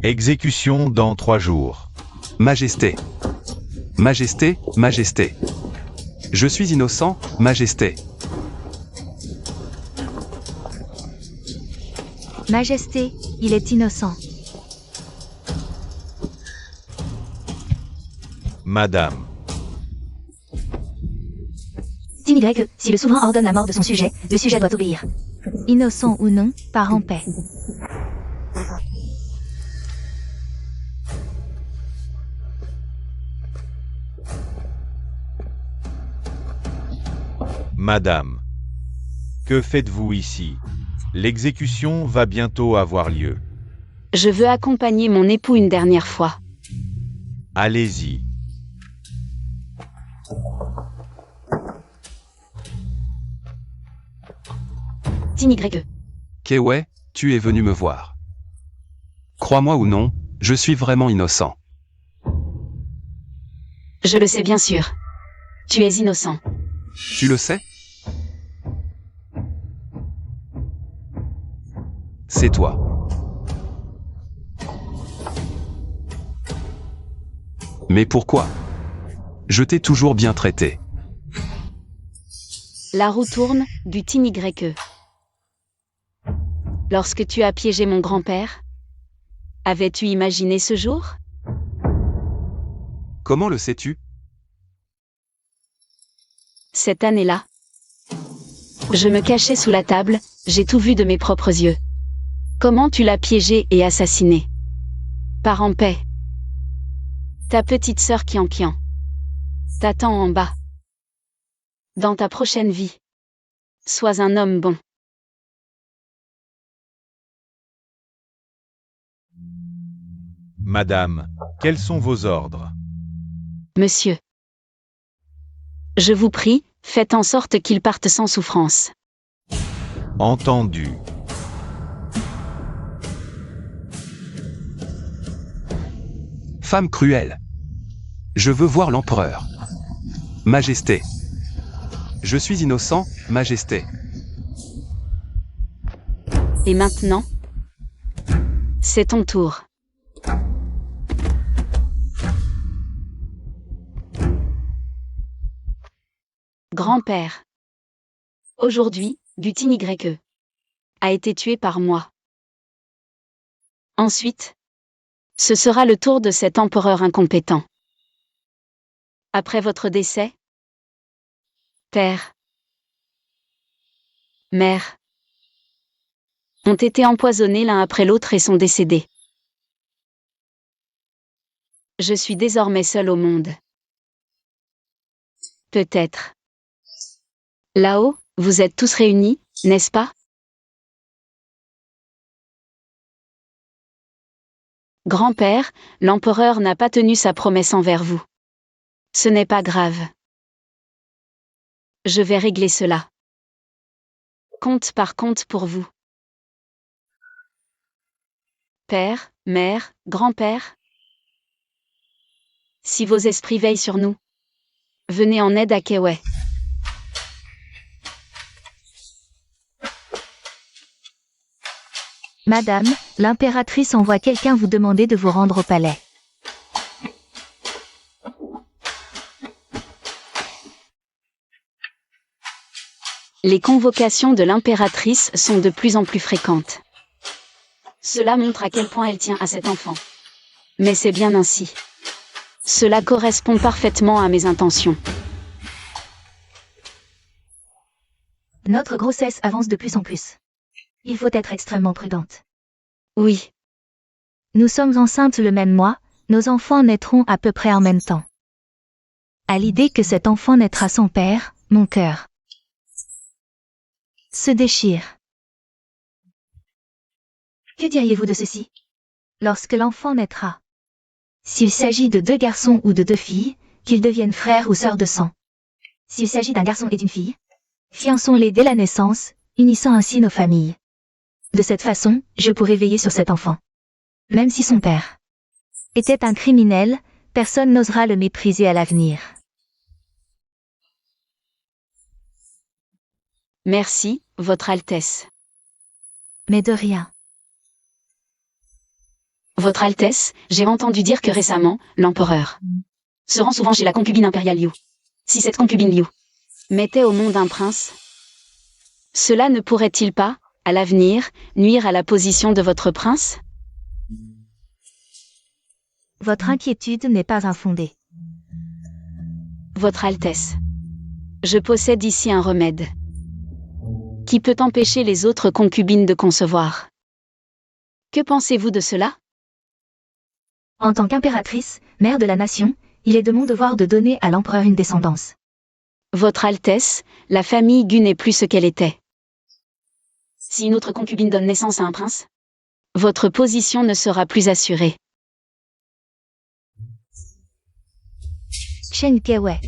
Exécution dans 3 jours. Majesté. Majesté, Majesté. Je suis innocent, Majesté. Majesté, il est innocent. Madame. Tin Y, si le souverain ordonne la mort de son sujet, le sujet doit obéir. Innocent ou non, part en paix. Madame. Que faites-vous ici? L'exécution va bientôt avoir lieu. Je veux accompagner mon époux une dernière fois. Allez-y. Tin Y. Kewe, tu es venu me voir. Crois-moi ou non, je suis vraiment innocent. Je le sais bien sûr. Tu es innocent. Tu le sais? C'est toi. Mais pourquoi? Je t'ai toujours bien traité. La roue tourne, butine YE. Lorsque tu as piégé mon grand-père, avais-tu imaginé ce jour? Comment le sais-tu? Cette année-là, je me cachais sous la table, j'ai tout vu de mes propres yeux. Comment tu l'as piégé et assassiné? Pars en paix. Ta petite sœur Kian t'attend en bas. Dans ta prochaine vie, sois un homme bon. Madame, quels sont vos ordres? Monsieur, je vous prie, faites en sorte qu'il parte sans souffrance. Entendu. Femme cruelle. Je veux voir l'empereur. Majesté. Je suis innocent, Majesté. Et maintenant, c'est ton tour. Grand-père. Aujourd'hui, butine YE a été tué par moi. Ensuite, ce sera le tour de cet empereur incompétent. Après votre décès, père, mère ont été empoisonnés l'un après l'autre et sont décédés. Je suis désormais seul au monde. Peut-être. Là-haut, vous êtes tous réunis, n'est-ce pas? Grand-père, l'empereur n'a pas tenu sa promesse envers vous. Ce n'est pas grave. Je vais régler cela. Compte par compte pour vous. Père, mère, grand-père. Si vos esprits veillent sur nous, venez en aide à Kewe. Madame, l'impératrice envoie quelqu'un vous demander de vous rendre au palais. Les convocations de l'impératrice sont de plus en plus fréquentes. Cela montre à quel point elle tient à cet enfant. Mais c'est bien ainsi. Cela correspond parfaitement à mes intentions. Notre grossesse avance de plus en plus. Il faut être extrêmement prudente. Oui, Nous sommes enceintes le même mois, nos enfants naîtront à peu près en même temps. À l'idée que cet enfant naîtra sans père, mon cœur se déchire. Que diriez-vous de ceci? Lorsque l'enfant naîtra, s'il s'agit de 2 garçons ou de 2 filles, qu'ils deviennent frères ou sœurs de sang. S'il s'agit d'un garçon et d'une fille, fiançons-les dès la naissance, unissant ainsi nos familles. De cette façon, je pourrai veiller sur cet enfant. Même si son père était un criminel, personne n'osera le mépriser à l'avenir. merci, Votre Altesse. Mais de rien. Votre Altesse, j'ai entendu dire que récemment, l'empereur se rend souvent chez la concubine impériale Liu. Si cette concubine Liu mettait au monde un prince, cela ne pourrait-il pas, à l'avenir, nuire à la position de votre prince? Votre inquiétude n'est pas infondée. Votre Altesse, je possède ici un remède qui peut empêcher les autres concubines de concevoir. Que pensez-vous de cela? En tant qu'impératrice, mère de la nation, il est de mon devoir de donner à l'empereur une descendance. Votre Altesse, la famille Gu n'est plus ce qu'elle était. Si une autre concubine donne naissance à un prince, votre position ne sera plus assurée. Shen Kewe.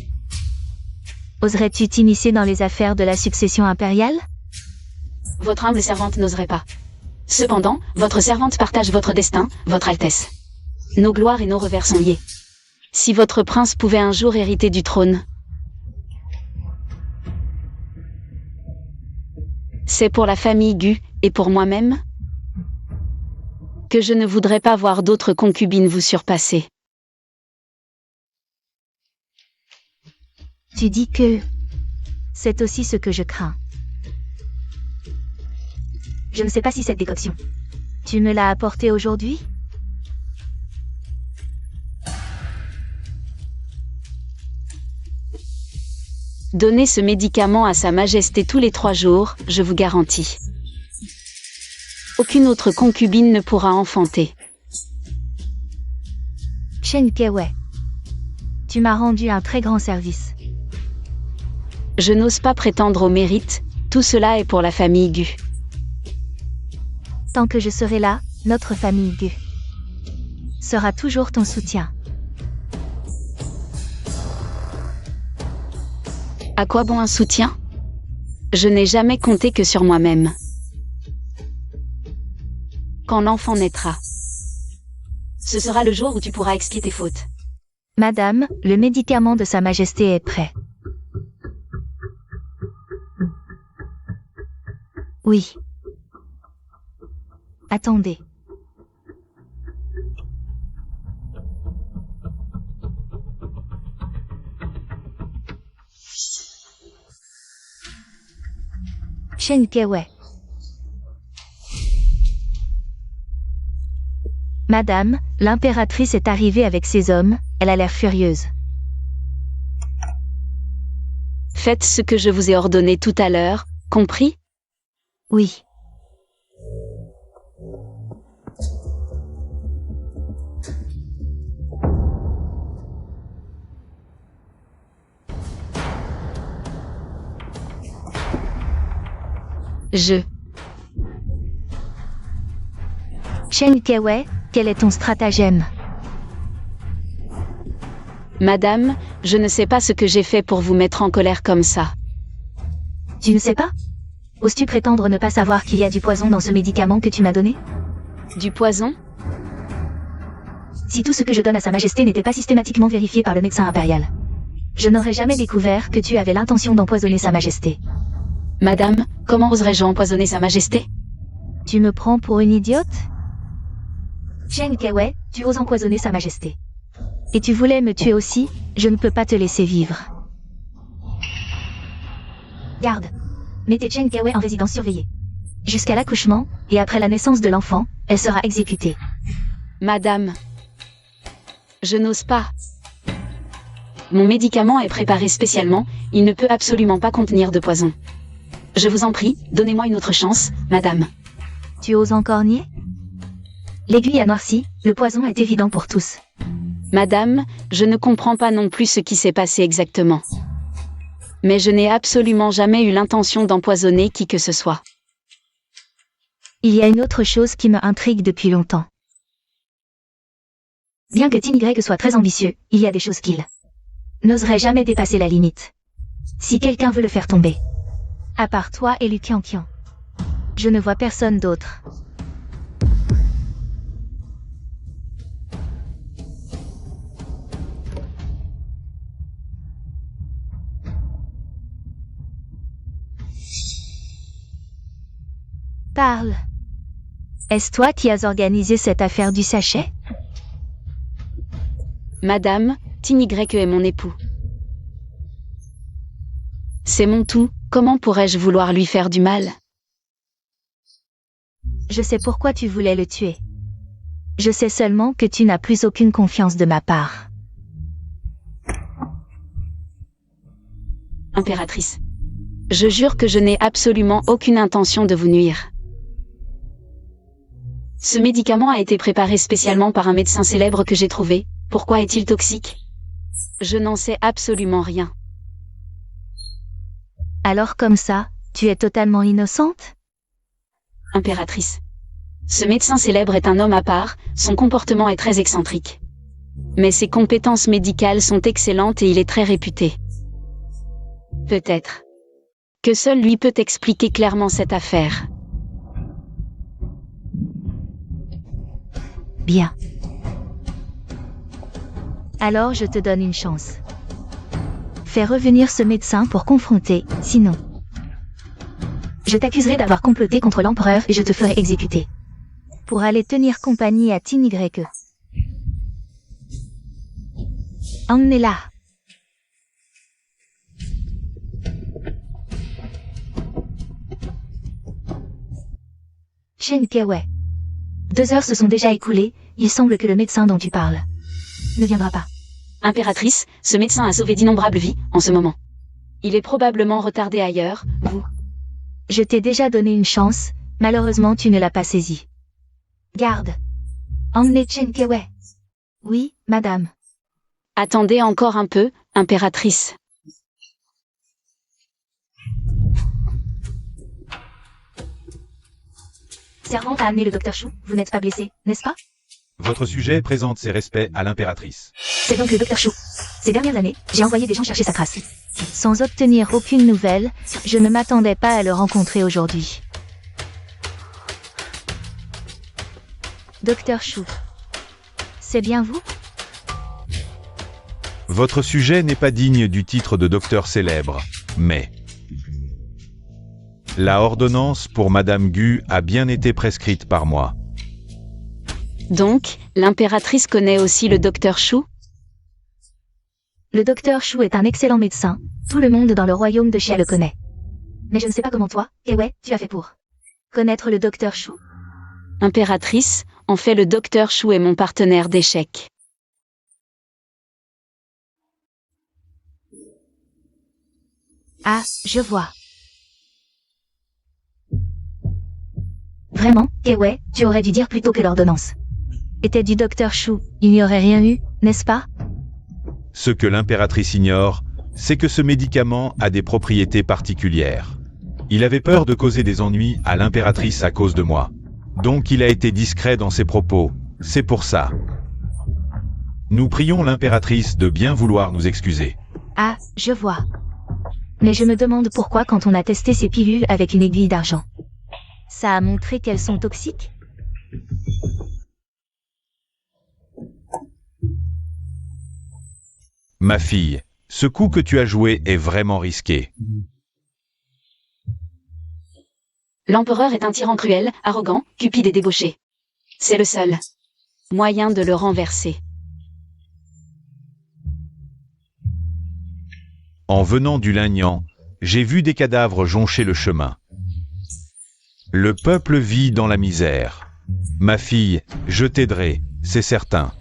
Oserais-tu t'initier dans les affaires de la succession impériale? Votre humble servante n'oserait pas. Cependant, votre servante partage votre destin, votre Altesse. Nos gloires et nos revers sont liés. Si votre prince pouvait un jour hériter du trône, c'est pour la famille Gu, et pour moi-même, que je ne voudrais pas voir d'autres concubines vous surpasser. Tu dis que... C'est aussi ce que je crains. Je ne sais pas si cette décoction... Tu me l'as apportée aujourd'hui? Donnez ce médicament à Sa Majesté tous les 3 jours, je vous garantis. Aucune autre concubine ne pourra enfanter. Chen Kewei. Tu m'as rendu un très grand service. Je n'ose pas prétendre au mérite, tout cela est pour la famille Gu. Tant que je serai là, notre famille Gu sera toujours ton soutien. À quoi bon un soutien? Je n'ai jamais compté que sur moi-même. Quand l'enfant naîtra, ce sera le jour où tu pourras expier tes fautes. Madame, le médicament de Sa Majesté est prêt. Oui. Attendez. Chen Kewei. Madame, l'impératrice est arrivée avec ses hommes, elle a l'air furieuse. Faites ce que je vous ai ordonné tout à l'heure, compris? Oui. Chen Kewei, quel est ton stratagème? Madame, je ne sais pas ce que j'ai fait pour vous mettre en colère comme ça. Tu ne sais pas? Oses-tu prétendre ne pas savoir qu'il y a du poison dans ce médicament que tu m'as donné? Du poison? Si tout ce que je donne à Sa Majesté n'était pas systématiquement vérifié par le médecin impérial, je n'aurais jamais découvert que tu avais l'intention d'empoisonner Sa Majesté. Madame, comment oserais-je empoisonner Sa Majesté? Tu me prends pour une idiote? Chen Kewei, tu oses empoisonner Sa Majesté. Et tu voulais me tuer aussi, je ne peux pas te laisser vivre. Garde. Mettez Chen Kewei en résidence surveillée. Jusqu'à l'accouchement, et après la naissance de l'enfant, elle sera exécutée. Madame, je n'ose pas. Mon médicament est préparé spécialement, il ne peut absolument pas contenir de poison. Je vous en prie, donnez-moi une autre chance, madame. Tu oses encore nier? L'aiguille a noirci, le poison est évident pour tous. Madame, je ne comprends pas non plus ce qui s'est passé exactement. Mais je n'ai absolument jamais eu l'intention d'empoisonner qui que ce soit. Il y a une autre chose qui me intrigue depuis longtemps. Bien que Tin Y soit très ambitieux, il y a des choses qu'il n'oserait jamais dépasser la limite. Si quelqu'un veut le faire tomber, à part toi et Lu Qianqian, je ne vois personne d'autre. Parle. Est-ce toi qui as organisé cette affaire du sachet? Madame, Tin Y est mon époux. C'est mon tout, comment pourrais-je vouloir lui faire du mal? Je sais pourquoi tu voulais le tuer. Je sais seulement que tu n'as plus aucune confiance de ma part. Impératrice. Je jure que je n'ai absolument aucune intention de vous nuire. Ce médicament a été préparé spécialement par un médecin célèbre que j'ai trouvé. Pourquoi est-il toxique? Je n'en sais absolument rien. Alors comme ça, tu es totalement innocente? Impératrice. Ce médecin célèbre est un homme à part, son comportement est très excentrique. Mais ses compétences médicales sont excellentes et il est très réputé. Peut-être que seul lui peut expliquer clairement cette affaire. Bien. Alors je te donne une chance. Fais revenir ce médecin pour confronter, sinon. Je t'accuserai d'avoir comploté contre l'empereur et je te ferai exécuter. Pour aller tenir compagnie à Tin Y. Emmenez-la. Chen Kewei. 2 heures se sont déjà écoulées, il semble que le médecin dont tu parles ne viendra pas. Impératrice, ce médecin a sauvé d'innombrables vies, en ce moment. Il est probablement retardé ailleurs, vous. Je t'ai déjà donné une chance, malheureusement tu ne l'as pas saisie. Garde. Emmenez Chen Kewei. Oui, madame. Attendez encore un peu, impératrice. Servante a amené le docteur Chou, vous n'êtes pas blessé, n'est-ce pas? Votre sujet présente ses respects à l'impératrice. C'est donc le docteur Chou. Ces dernières années, j'ai envoyé des gens chercher sa trace. Sans obtenir aucune nouvelle, je ne m'attendais pas à le rencontrer aujourd'hui. Docteur Chou. C'est bien vous? Votre sujet n'est pas digne du titre de docteur célèbre, mais... La ordonnance pour Madame Gu a bien été prescrite par moi. Donc, l'impératrice connaît aussi le docteur Chou? Le docteur Chou est un excellent médecin. Tout le monde dans le royaume de Xia le connaît. Mais je ne sais pas comment toi, Kewei, tu as fait pour connaître le docteur Chou. Impératrice, en fait le docteur Chou est mon partenaire d'échecs. Ah, je vois. Vraiment, Kewei, tu aurais dû dire plutôt que l'ordonnance était du docteur Chou, il n'y aurait rien eu, n'est-ce pas? Ce que l'impératrice ignore, c'est que ce médicament a des propriétés particulières. Il avait peur de causer des ennuis à l'impératrice à cause de moi. Donc il a été discret dans ses propos, c'est pour ça. Nous prions l'impératrice de bien vouloir nous excuser. Ah, je vois. Mais je me demande pourquoi quand on a testé ces pilules avec une aiguille d'argent, ça a montré qu'elles sont toxiques? Ma fille, ce coup que tu as joué est vraiment risqué. L'empereur est un tyran cruel, arrogant, cupide et débauché. C'est le seul moyen de le renverser. En venant du Lignan, j'ai vu des cadavres joncher le chemin. Le peuple vit dans la misère. Ma fille, je t'aiderai, c'est certain.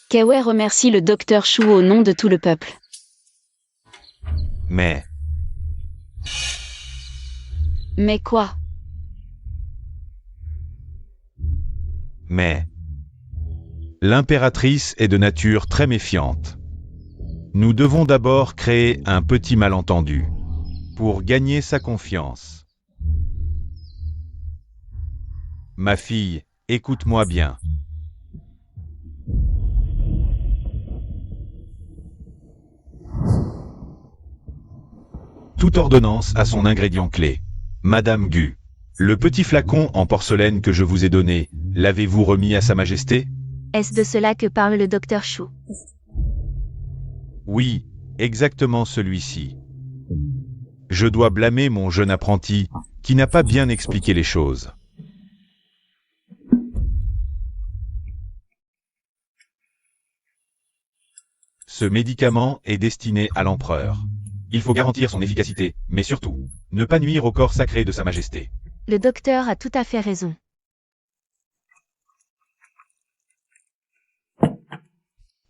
Kewei remercie le docteur Chou au nom de tout le peuple. Mais quoi? l'impératrice est de nature très méfiante. Nous devons d'abord créer un petit malentendu pour gagner sa confiance. Ma fille, écoute-moi bien. Toute ordonnance a son ingrédient clé. Madame Gu, le petit flacon en porcelaine que je vous ai donné, l'avez-vous remis à Sa Majesté? Est-ce de cela que parle le docteur Chou? Oui, exactement celui-ci. Je dois blâmer mon jeune apprenti, qui n'a pas bien expliqué les choses. Ce médicament est destiné à l'empereur. Il faut garantir son efficacité, mais surtout, ne pas nuire au corps sacré de Sa Majesté. Le docteur a tout à fait raison.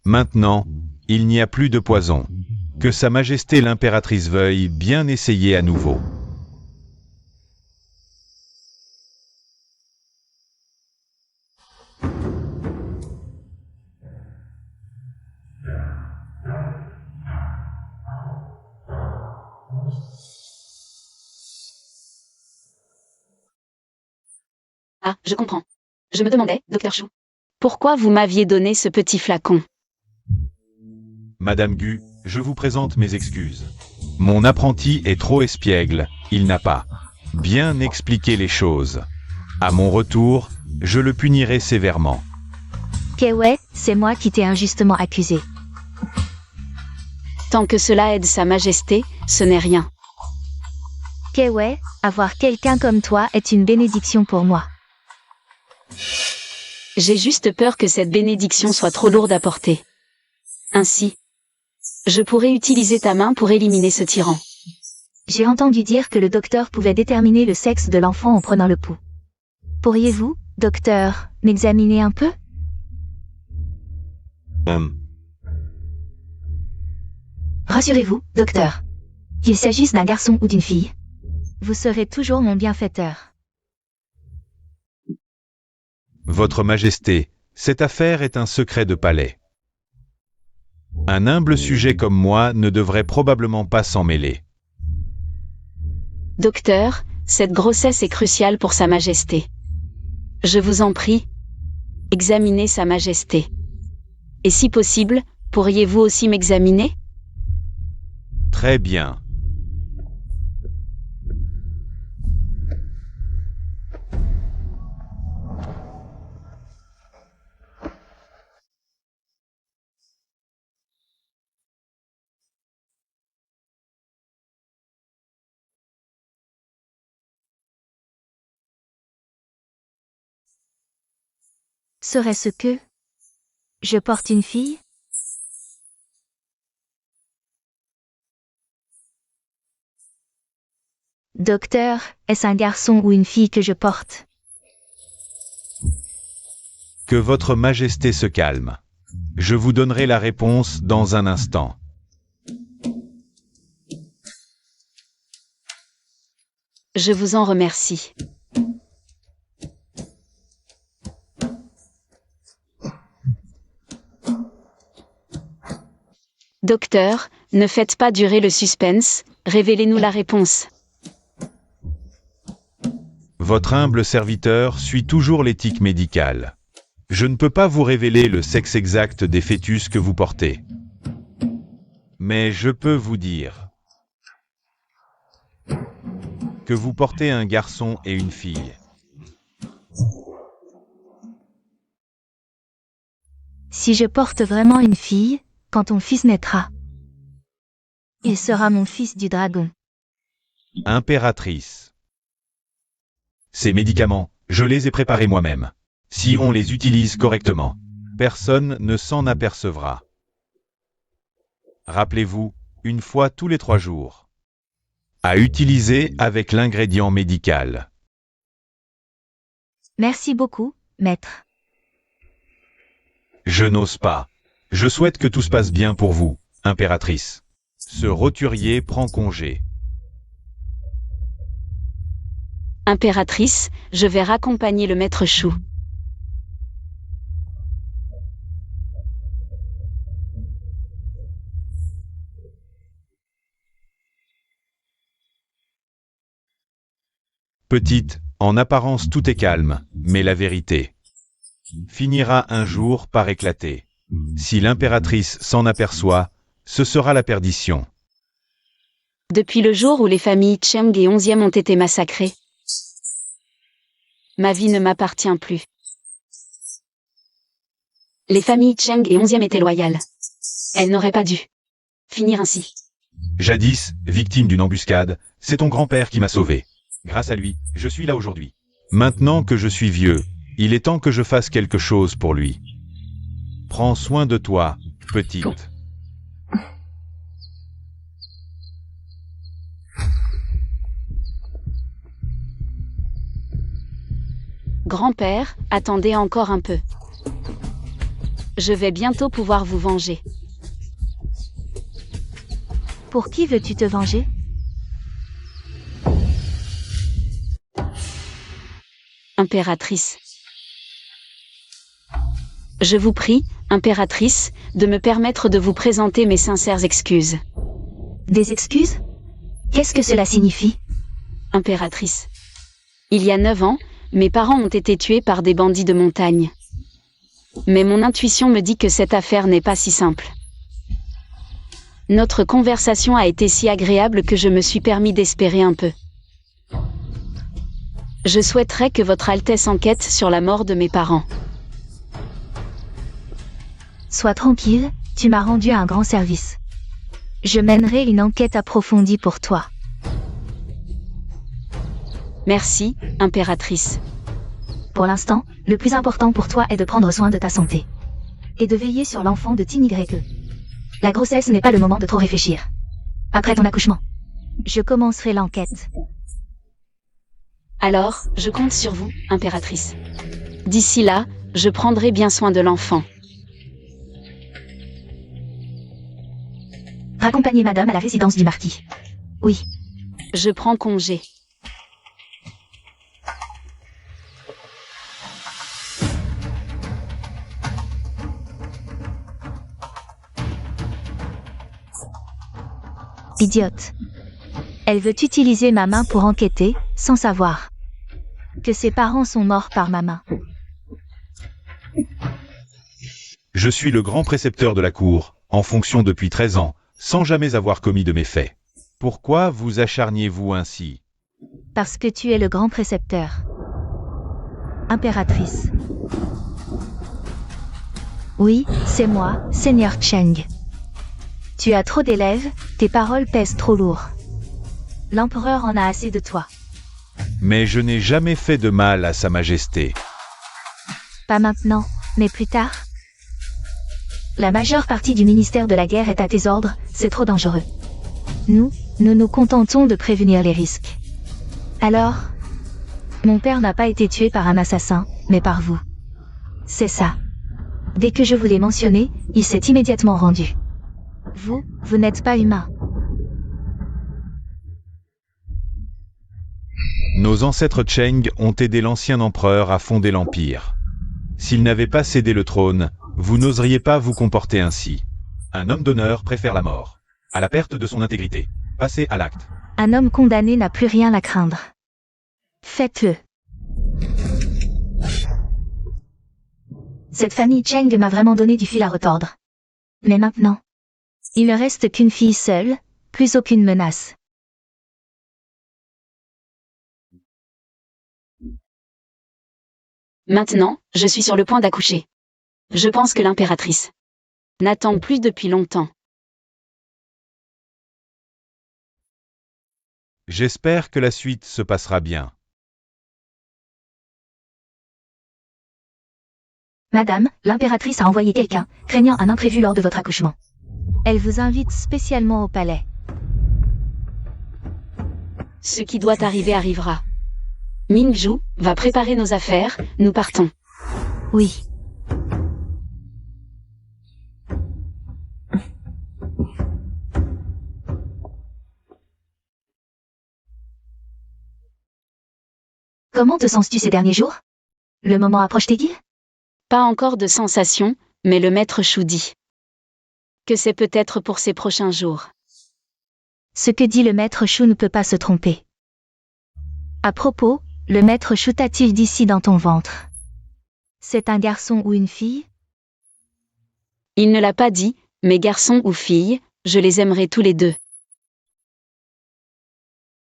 Maintenant, il n'y a plus de poison. Que Sa Majesté l'impératrice veuille bien essayer à nouveau. Ah, je comprends. Je me demandais, docteur Chou, pourquoi vous m'aviez donné ce petit flacon? Madame Gu, je vous présente mes excuses. Mon apprenti est trop espiègle, il n'a pas bien expliquer les choses. À mon retour, je le punirai sévèrement. Kewe, c'est moi qui t'ai injustement accusé. Tant que cela aide Sa Majesté, ce n'est rien. Kewe, avoir quelqu'un comme toi est une bénédiction pour moi. J'ai juste peur que cette bénédiction soit trop lourde à porter. Ainsi, je pourrais utiliser ta main pour éliminer ce tyran. J'ai entendu dire que le docteur pouvait déterminer le sexe de l'enfant en prenant le pouls. Pourriez-vous, docteur, m'examiner un peu? Rassurez-vous, docteur. Qu'il s'agisse d'un garçon ou d'une fille. Vous serez toujours mon bienfaiteur. Votre Majesté, cette affaire est un secret de palais. Un humble sujet comme moi ne devrait probablement pas s'en mêler. Docteur, cette grossesse est cruciale pour Sa Majesté. Je vous en prie, examinez Sa Majesté. Et si possible, pourriez-vous aussi m'examiner? Très bien. Serait-ce que je porte une fille? Docteur, est-ce un garçon ou une fille que je porte? Que votre Majesté se calme. Je vous donnerai la réponse dans un instant. Je vous en remercie. Docteur, ne faites pas durer le suspense, révélez-nous la réponse. Votre humble serviteur suit toujours l'éthique médicale. Je ne peux pas vous révéler le sexe exact des fœtus que vous portez. Mais je peux vous dire que vous portez un garçon et une fille. Si je porte vraiment une fille, quand ton fils naîtra, il sera mon fils du dragon. Impératrice. Ces médicaments, je les ai préparés moi-même. Si on les utilise correctement, personne ne s'en apercevra. Rappelez-vous, une fois tous les 3 jours. À utiliser avec l'ingrédient médical. Merci beaucoup, maître. Je n'ose pas. Je souhaite que tout se passe bien pour vous, impératrice. Ce roturier prend congé. Impératrice, je vais raccompagner le maître Chou. Petite, en apparence tout est calme, mais la vérité finira un jour par éclater. Si l'impératrice s'en aperçoit, ce sera la perdition. Depuis le jour où les familles Cheng et 11e ont été massacrées, ma vie ne m'appartient plus. Les familles Cheng et 11e étaient loyales. Elles n'auraient pas dû finir ainsi. Jadis, victime d'une embuscade, c'est ton grand-père qui m'a sauvé. Grâce à lui, je suis là aujourd'hui. Maintenant que je suis vieux, il est temps que je fasse quelque chose pour lui. Prends soin de toi, petite. Grand-père, attendez encore un peu. Je vais bientôt pouvoir vous venger. Pour qui veux-tu te venger? Impératrice. Je vous prie, impératrice, de me permettre de vous présenter mes sincères excuses. Des excuses? Qu'est-ce que cela signifie? Impératrice. Il y a 9 ans, mes parents ont été tués par des bandits de montagne. Mais mon intuition me dit que cette affaire n'est pas si simple. Notre conversation a été si agréable que je me suis permis d'espérer un peu. Je souhaiterais que Votre Altesse enquête sur la mort de mes parents. Sois tranquille, tu m'as rendu un grand service. Je mènerai une enquête approfondie pour toi. Merci, impératrice. Pour l'instant, le plus important pour toi est de prendre soin de ta santé. Et de veiller sur l'enfant de Tin YE. La grossesse n'est pas le moment de trop réfléchir. Après ton accouchement, je commencerai l'enquête. Alors, je compte sur vous, impératrice. D'ici là, je prendrai bien soin de l'enfant. Raccompagnez madame à la résidence du marquis. Oui. Je prends congé. Idiote. Elle veut utiliser ma main pour enquêter, sans savoir que ses parents sont morts par ma main. Je suis le grand précepteur de la cour, en fonction depuis 13 ans, sans jamais avoir commis de méfaits. Pourquoi vous acharniez-vous ainsi? Parce que tu es le grand précepteur. Impératrice. Oui, c'est moi, Seigneur Cheng. Tu as trop d'élèves, tes paroles pèsent trop lourd. L'empereur en a assez de toi. Mais je n'ai jamais fait de mal à Sa Majesté. Pas maintenant, mais plus tard. La majeure partie du ministère de la guerre est à tes ordres, c'est trop dangereux. Nous nous contentons de prévenir les risques. Alors, mon père n'a pas été tué par un assassin, mais par vous. C'est ça. Dès que je vous l'ai mentionné, il s'est immédiatement rendu. Vous n'êtes pas humain. Nos ancêtres Cheng ont aidé l'ancien empereur à fonder l'Empire. S'il n'avait pas cédé le trône, vous n'oseriez pas vous comporter ainsi. Un homme d'honneur préfère la mort à la perte de son intégrité. Passez à l'acte. Un homme condamné n'a plus rien à craindre. Faites-le. Cette famille Cheng m'a vraiment donné du fil à retordre. Mais maintenant, il ne reste qu'une fille seule, plus aucune menace. Maintenant, je suis sur le point d'accoucher. Je pense que l'impératrice n'attend plus depuis longtemps. J'espère que la suite se passera bien. Madame, l'impératrice a envoyé quelqu'un, craignant un imprévu lors de votre accouchement. Elle vous invite spécialement au palais. Ce qui doit arriver arrivera. Mingju va préparer nos affaires, nous partons. Oui. Comment te sens-tu ces derniers jours? Le moment approche, t'es-il? Pas encore de sensation, mais le maître Shu dit que c'est peut-être pour ces prochains jours. Ce que dit le maître Shu ne peut pas se tromper. À propos, le maître Shu t'a-t-il dit si dans ton ventre? C'est un garçon ou une fille? Il ne l'a pas dit, mais garçon ou fille, je les aimerai tous les deux.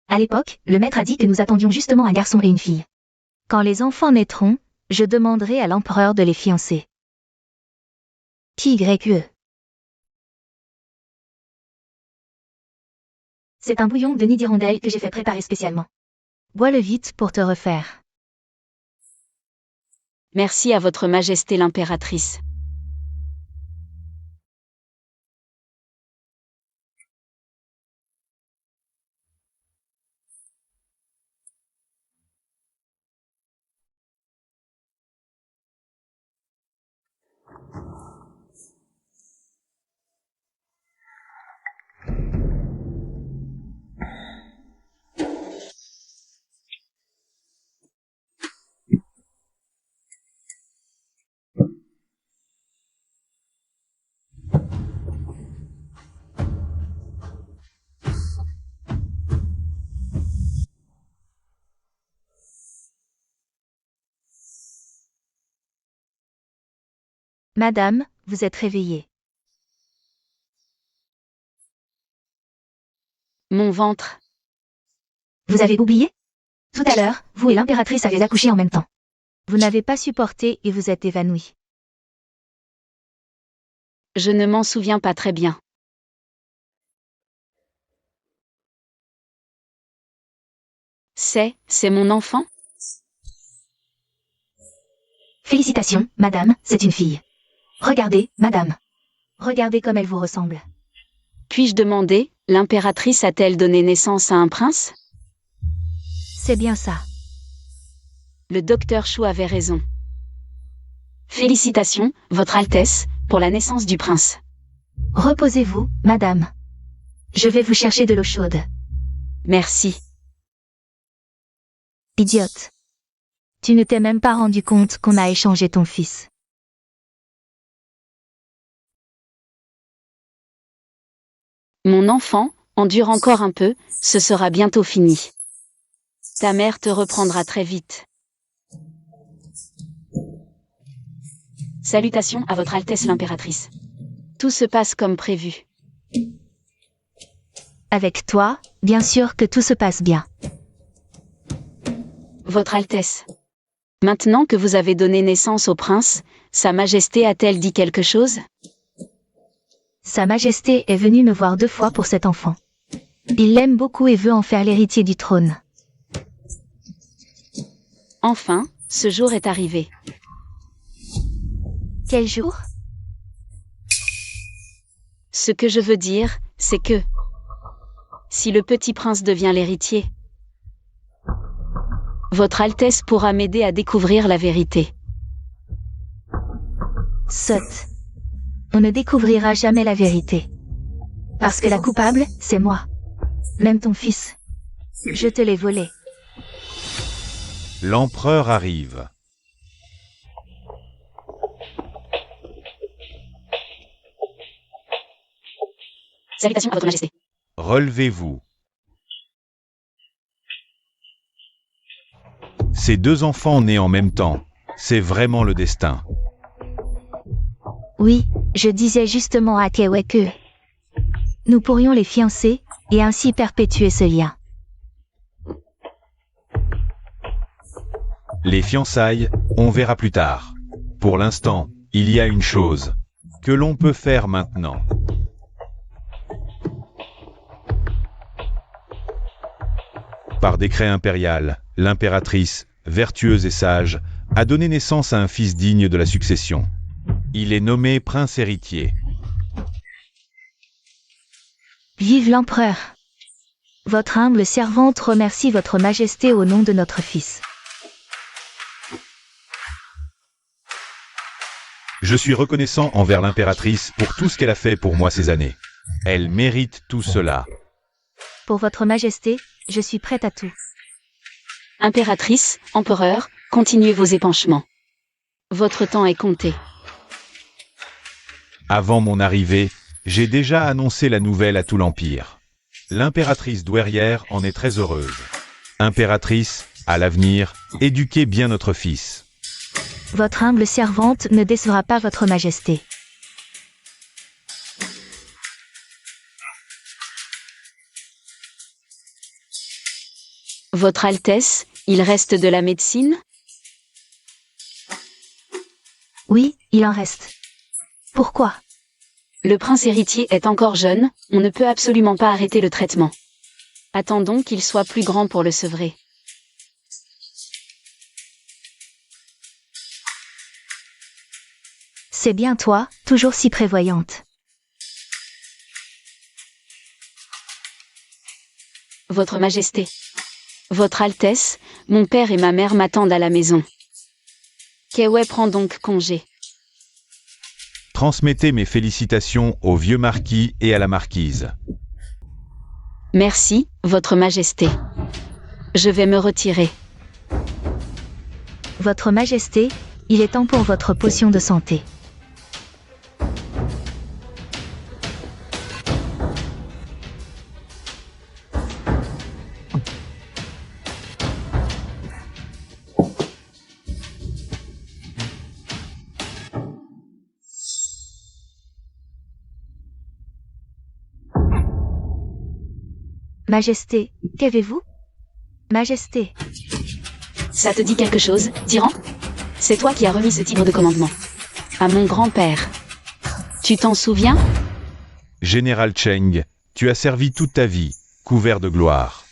À l'époque, le maître a dit que nous attendions justement un garçon et une fille. Quand les enfants naîtront, je demanderai à l'empereur de les fiancer. YE. C'est un bouillon de nid d'hirondelle que j'ai fait préparer spécialement. Bois-le vite pour te refaire. Merci à votre majesté l'impératrice. Madame, vous êtes réveillée. Mon ventre. Vous avez oublié? Tout à l'heure, vous et l'impératrice avez accouché en même temps. Vous n'avez pas supporté et vous êtes évanoui. Je ne m'en souviens pas très bien. C'est mon enfant? Félicitations, madame, c'est une fille. Regardez, madame. Regardez comme elle vous ressemble. Puis-je demander, l'impératrice a-t-elle donné naissance à un prince? C'est bien ça. Le docteur Chou avait raison. Félicitations, Votre Altesse, pour la naissance du prince. Reposez-vous, madame. Je vais vous chercher de l'eau chaude. Merci. Idiote. Tu ne t'es même pas rendu compte qu'on a échangé ton fils. Mon enfant, endure encore un peu, ce sera bientôt fini. Ta mère te reprendra très vite. Salutations à Votre Altesse l'impératrice. Tout se passe comme prévu. Avec toi, bien sûr que tout se passe bien. Votre Altesse. Maintenant que vous avez donné naissance au prince, Sa Majesté a-t-elle dit quelque chose? Sa Majesté est venue me voir 2 fois pour cet enfant. Il l'aime beaucoup et veut en faire l'héritier du trône. Enfin, ce jour est arrivé. Quel jour? Ce que je veux dire, c'est que si le petit prince devient l'héritier, Votre Altesse pourra m'aider à découvrir la vérité. Sotte. On ne découvrira jamais la vérité. Parce que la coupable, c'est moi. Même ton fils. Je te l'ai volé. L'empereur arrive. Salutations à Votre Majesté. Relevez-vous. Ces 2 enfants nés en même temps, c'est vraiment le destin. Oui, je disais justement à Kewe que nous pourrions les fiancer, et ainsi perpétuer ce lien. Les fiançailles, on verra plus tard. Pour l'instant, il y a une chose que l'on peut faire maintenant. Par décret impérial, l'impératrice, vertueuse et sage, a donné naissance à un fils digne de la succession. Il est nommé prince héritier. Vive l'empereur! Votre humble servante remercie Votre Majesté au nom de notre fils. Je suis reconnaissant envers l'impératrice pour tout ce qu'elle a fait pour moi ces années. Elle mérite tout cela. Pour Votre Majesté, je suis prête à tout. Impératrice, empereur, continuez vos épanchements. Votre temps est compté. Avant mon arrivée, j'ai déjà annoncé la nouvelle à tout l'Empire. L'impératrice douairière en est très heureuse. Impératrice, à l'avenir, éduquez bien notre fils. Votre humble servante ne décevra pas Votre Majesté. Votre Altesse, il reste de la médecine? Oui, il en reste. Pourquoi? Le prince héritier est encore jeune, on ne peut absolument pas arrêter le traitement. Attendons qu'il soit plus grand pour le sevrer. C'est bien toi, toujours si prévoyante. Votre Majesté. Votre Altesse, mon père et ma mère m'attendent à la maison. Kewe prend donc congé. Transmettez mes félicitations au vieux marquis et à la marquise. Merci, Votre Majesté. Je vais me retirer. Votre Majesté, il est temps pour votre potion de santé. Majesté, qu'avez-vous? Majesté, Ça te dit quelque chose, tyran? C'est toi qui as remis ce tigre de commandement à mon grand-père. Tu t'en souviens? Général Cheng, tu as servi toute ta vie, couvert de gloire.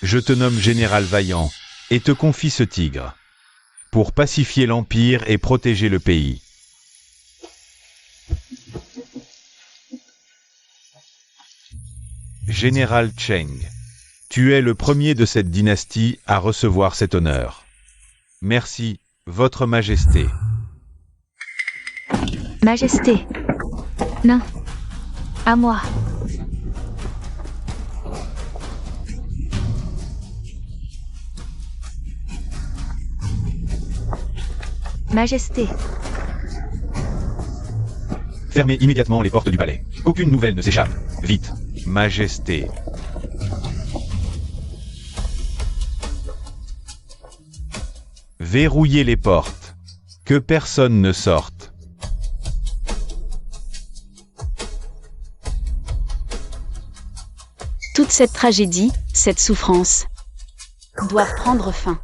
Je te nomme général vaillant, et te confie ce tigre. Pour pacifier l'Empire et protéger le pays. Général Cheng, tu es le premier de cette dynastie à recevoir cet honneur. Merci, Votre Majesté. Majesté. Non. À moi. Majesté. Fermez immédiatement les portes du palais. Aucune nouvelle ne s'échappe. Vite. Majesté. Verrouillez les portes. Que personne ne sorte. Toute cette tragédie, cette souffrance, doivent prendre fin.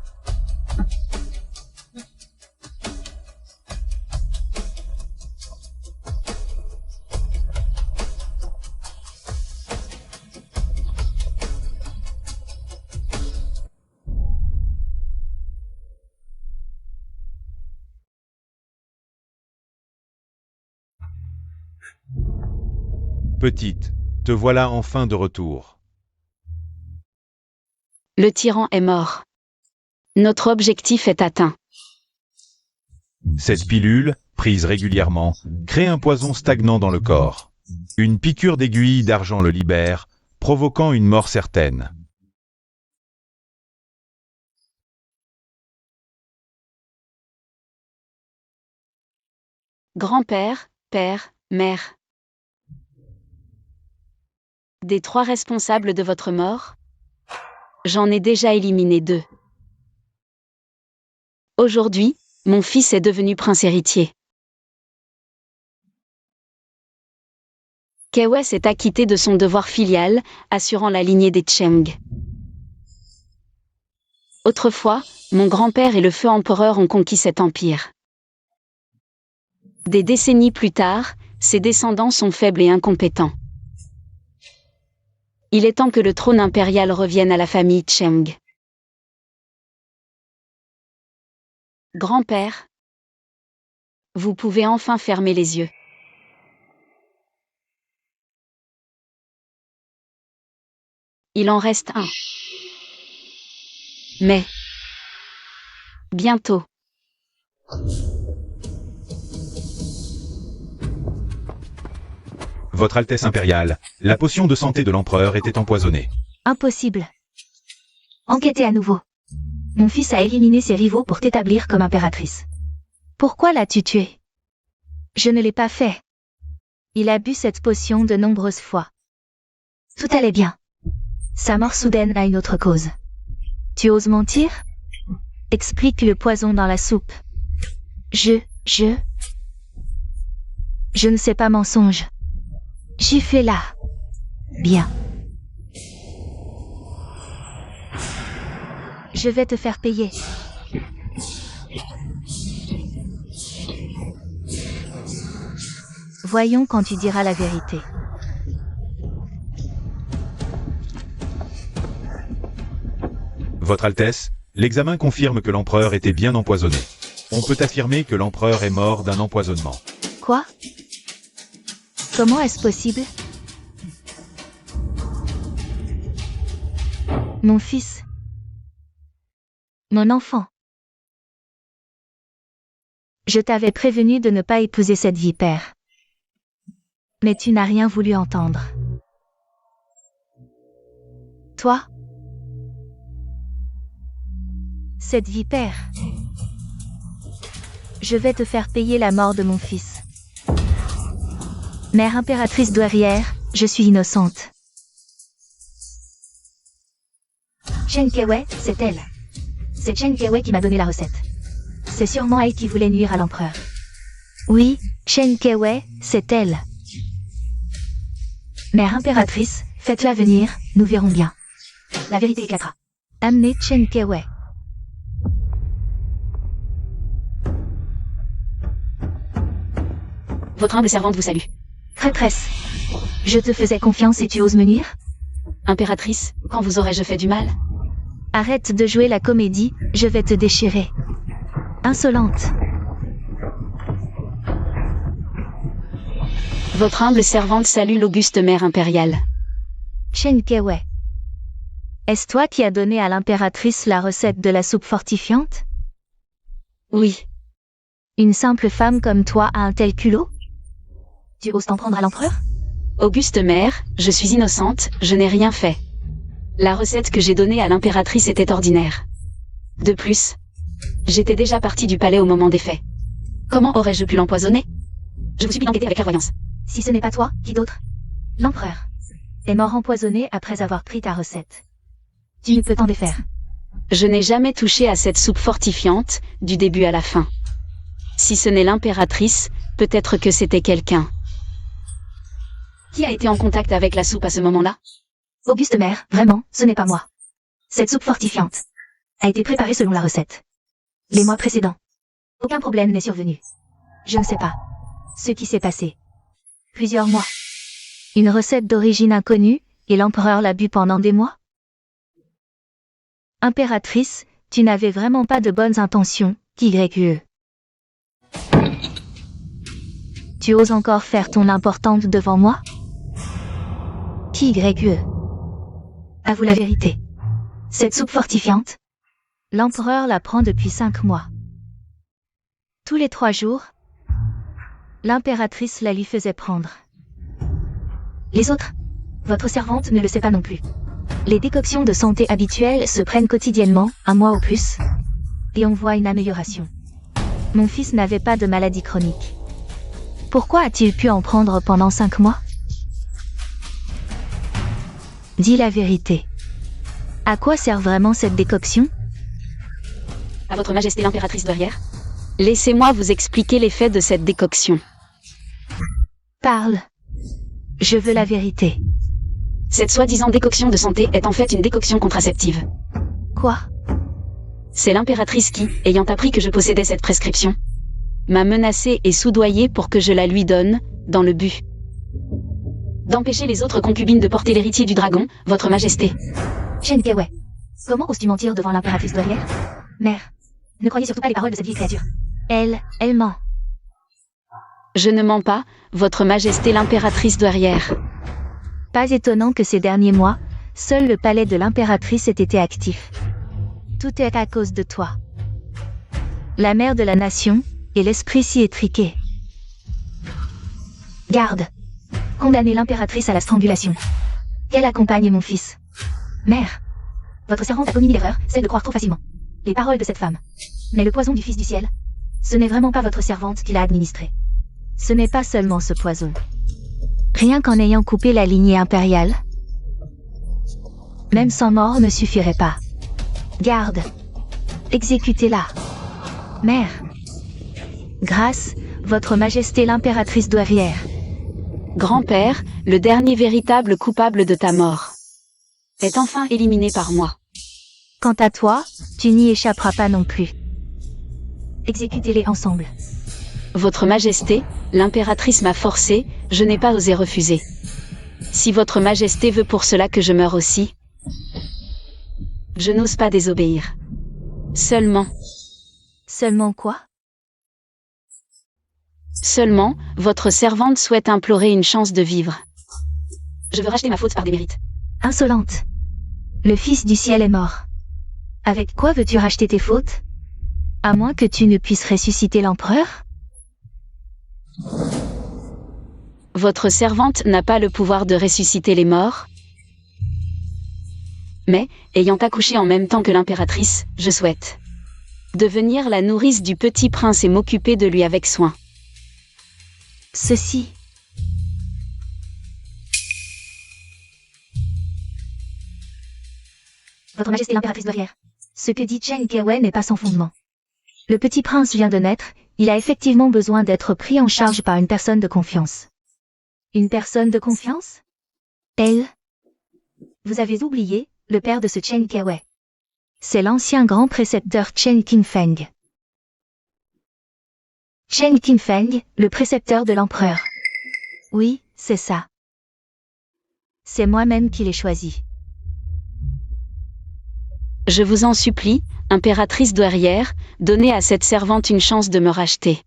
Petite, te voilà enfin de retour. Le tyran est mort. Notre objectif est atteint. Cette pilule, prise régulièrement, crée un poison stagnant dans le corps. Une piqûre d'aiguille d'argent le libère, provoquant une mort certaine. Grand-père, père, mère. Des 3 responsables de votre mort, j'en ai déjà éliminé 2. Aujourd'hui, mon fils est devenu prince héritier. Kewe s'est acquitté de son devoir filial, assurant la lignée des Cheng. Autrefois, mon grand-père et le feu empereur ont conquis cet empire. Des décennies plus tard, ses descendants sont faibles et incompétents. Il est temps que le trône impérial revienne à la famille Cheng. Grand-père, vous pouvez enfin fermer les yeux. Il en reste un. Mais bientôt. Votre Altesse impériale, la potion de santé de l'empereur était empoisonnée. Impossible. Enquêtez à nouveau. Mon fils a éliminé ses rivaux pour t'établir comme impératrice. Pourquoi l'as-tu tué? Je ne l'ai pas fait. Il a bu cette potion de nombreuses fois. Tout allait bien. Sa mort soudaine a une autre cause. Tu oses mentir? Explique le poison dans la soupe. Je ne sais pas mensonge. J'y fais là. Bien. Je vais te faire payer. Voyons quand tu diras la vérité. Votre Altesse, l'examen confirme que l'empereur était bien empoisonné. On peut affirmer que l'empereur est mort d'un empoisonnement. Quoi? Comment est-ce possible? Mon fils. Mon enfant. Je t'avais prévenu de ne pas épouser cette vipère. Mais tu n'as rien voulu entendre. Toi? Cette vipère. Je vais te faire payer la mort de mon fils. Mère impératrice douairière, je suis innocente. Chen Kewe, c'est elle. C'est Chen Kewe qui m'a donné la recette. C'est sûrement elle qui voulait nuire à l'empereur. Oui, Chen Kewe, c'est elle. Mère impératrice, faites-la venir, nous verrons bien. La vérité éclatera. Amenez Chen Kewei. Votre humble servante vous salue. Prêtresse. Je te faisais confiance et tu oses me nuire? Impératrice, quand vous aurais-je fait du mal? Arrête de jouer la comédie, je vais te déchirer. Insolente. Votre humble servante salue l'auguste mère impériale. Chen Kewei. Est-ce toi qui as donné à l'impératrice la recette de la soupe fortifiante? Oui. Une simple femme comme toi a un tel culot? Tu oses t'en prendre à l'empereur? Auguste mère, je suis innocente, je n'ai rien fait. La recette que j'ai donnée à l'impératrice était ordinaire. De plus, j'étais déjà partie du palais au moment des faits. Comment aurais-je pu l'empoisonner? Je vous supplie d'enquêter avec clairvoyance. Si ce n'est pas toi, qui d'autre? L'empereur est mort empoisonné après avoir pris ta recette. Tu ne peux t'en défaire. Je n'ai jamais touché à cette soupe fortifiante, du début à la fin. Si ce n'est l'impératrice, peut-être que c'était quelqu'un. Qui a été en contact avec la soupe à ce moment-là? Auguste mère, vraiment, ce n'est pas moi. Cette soupe fortifiante a été préparée selon la recette. Les mois précédents. Aucun problème n'est survenu. Je ne sais pas ce qui s'est passé. Plusieurs mois. Une recette d'origine inconnue, et l'empereur l'a bu pendant des mois? Impératrice, tu n'avais vraiment pas de bonnes intentions, YE. Tu oses encore faire ton importante devant moi? YE. Avoue la vérité. Cette soupe fortifiante, l'empereur la prend depuis 5 mois. Tous les 3 jours, l'impératrice la lui faisait prendre. Les autres, votre servante ne le sait pas non plus. Les décoctions de santé habituelles se prennent quotidiennement, un mois au plus, et on voit une amélioration. Mon fils n'avait pas de maladie chronique. Pourquoi a-t-il pu en prendre pendant 5 mois? Dis la vérité. À quoi sert vraiment cette décoction? À votre majesté l'impératrice douairière? Laissez-moi vous expliquer l'effet de cette décoction. Parle. Je veux la vérité. Cette soi-disant décoction de santé est en fait une décoction contraceptive. Quoi? C'est l'impératrice qui, ayant appris que je possédais cette prescription, m'a menacée et soudoyée pour que je la lui donne, dans le but d'empêcher les autres concubines de porter l'héritier du dragon, votre majesté. Chen Kewei. Comment oses-tu mentir devant l'impératrice douairière? Mère, ne croyez surtout pas les paroles de cette vieille créature. Elle ment. Je ne mens pas, votre majesté l'impératrice douairière. Pas étonnant que ces derniers mois, seul le palais de l'impératrice ait été actif. Tout est à cause de toi. La mère de la nation, et l'esprit si étriqué. Garde. Condamnez l'impératrice à la strangulation. Qu'elle accompagne mon fils. Mère. Votre servante a commis l'erreur, celle de croire trop facilement les paroles de cette femme. Mais le poison du Fils du ciel, ce n'est vraiment pas votre servante qui l'a administré. Ce n'est pas seulement ce poison. Rien qu'en ayant coupé la lignée impériale, même 100 morts ne suffirait pas. Garde. Exécutez-la. Mère. Grâce, votre majesté l'impératrice douairière. Grand-père, le dernier véritable coupable de ta mort, est enfin éliminé par moi. Quant à toi, tu n'y échapperas pas non plus. Exécutez-les ensemble. Votre majesté, l'impératrice m'a forcé, je n'ai pas osé refuser. Si votre majesté veut pour cela que je meure aussi, je n'ose pas désobéir. Seulement. Seulement quoi? Seulement, votre servante souhaite implorer une chance de vivre. Je veux racheter ma faute par des mérites. Insolente. Le Fils du ciel est mort. Avec quoi veux-tu racheter tes fautes? À moins que tu ne puisses ressusciter l'empereur? Votre servante n'a pas le pouvoir de ressusciter les morts. Mais, ayant accouché en même temps que l'impératrice, je souhaite devenir la nourrice du petit prince et m'occuper de lui avec soin. Ceci. Votre majesté l'impératrice douairière. Ce que dit Chen Kewei n'est pas sans fondement. Le petit prince vient de naître, il a effectivement besoin d'être pris en charge par une personne de confiance. Une personne de confiance? Elle. Vous avez oublié, le père de ce Chen Kewei. C'est l'ancien grand précepteur Chen Qingfeng. Chen Qingfeng, le précepteur de l'empereur. Oui, c'est ça. C'est moi-même qui l'ai choisi. Je vous en supplie, impératrice douairière, donnez à cette servante une chance de me racheter.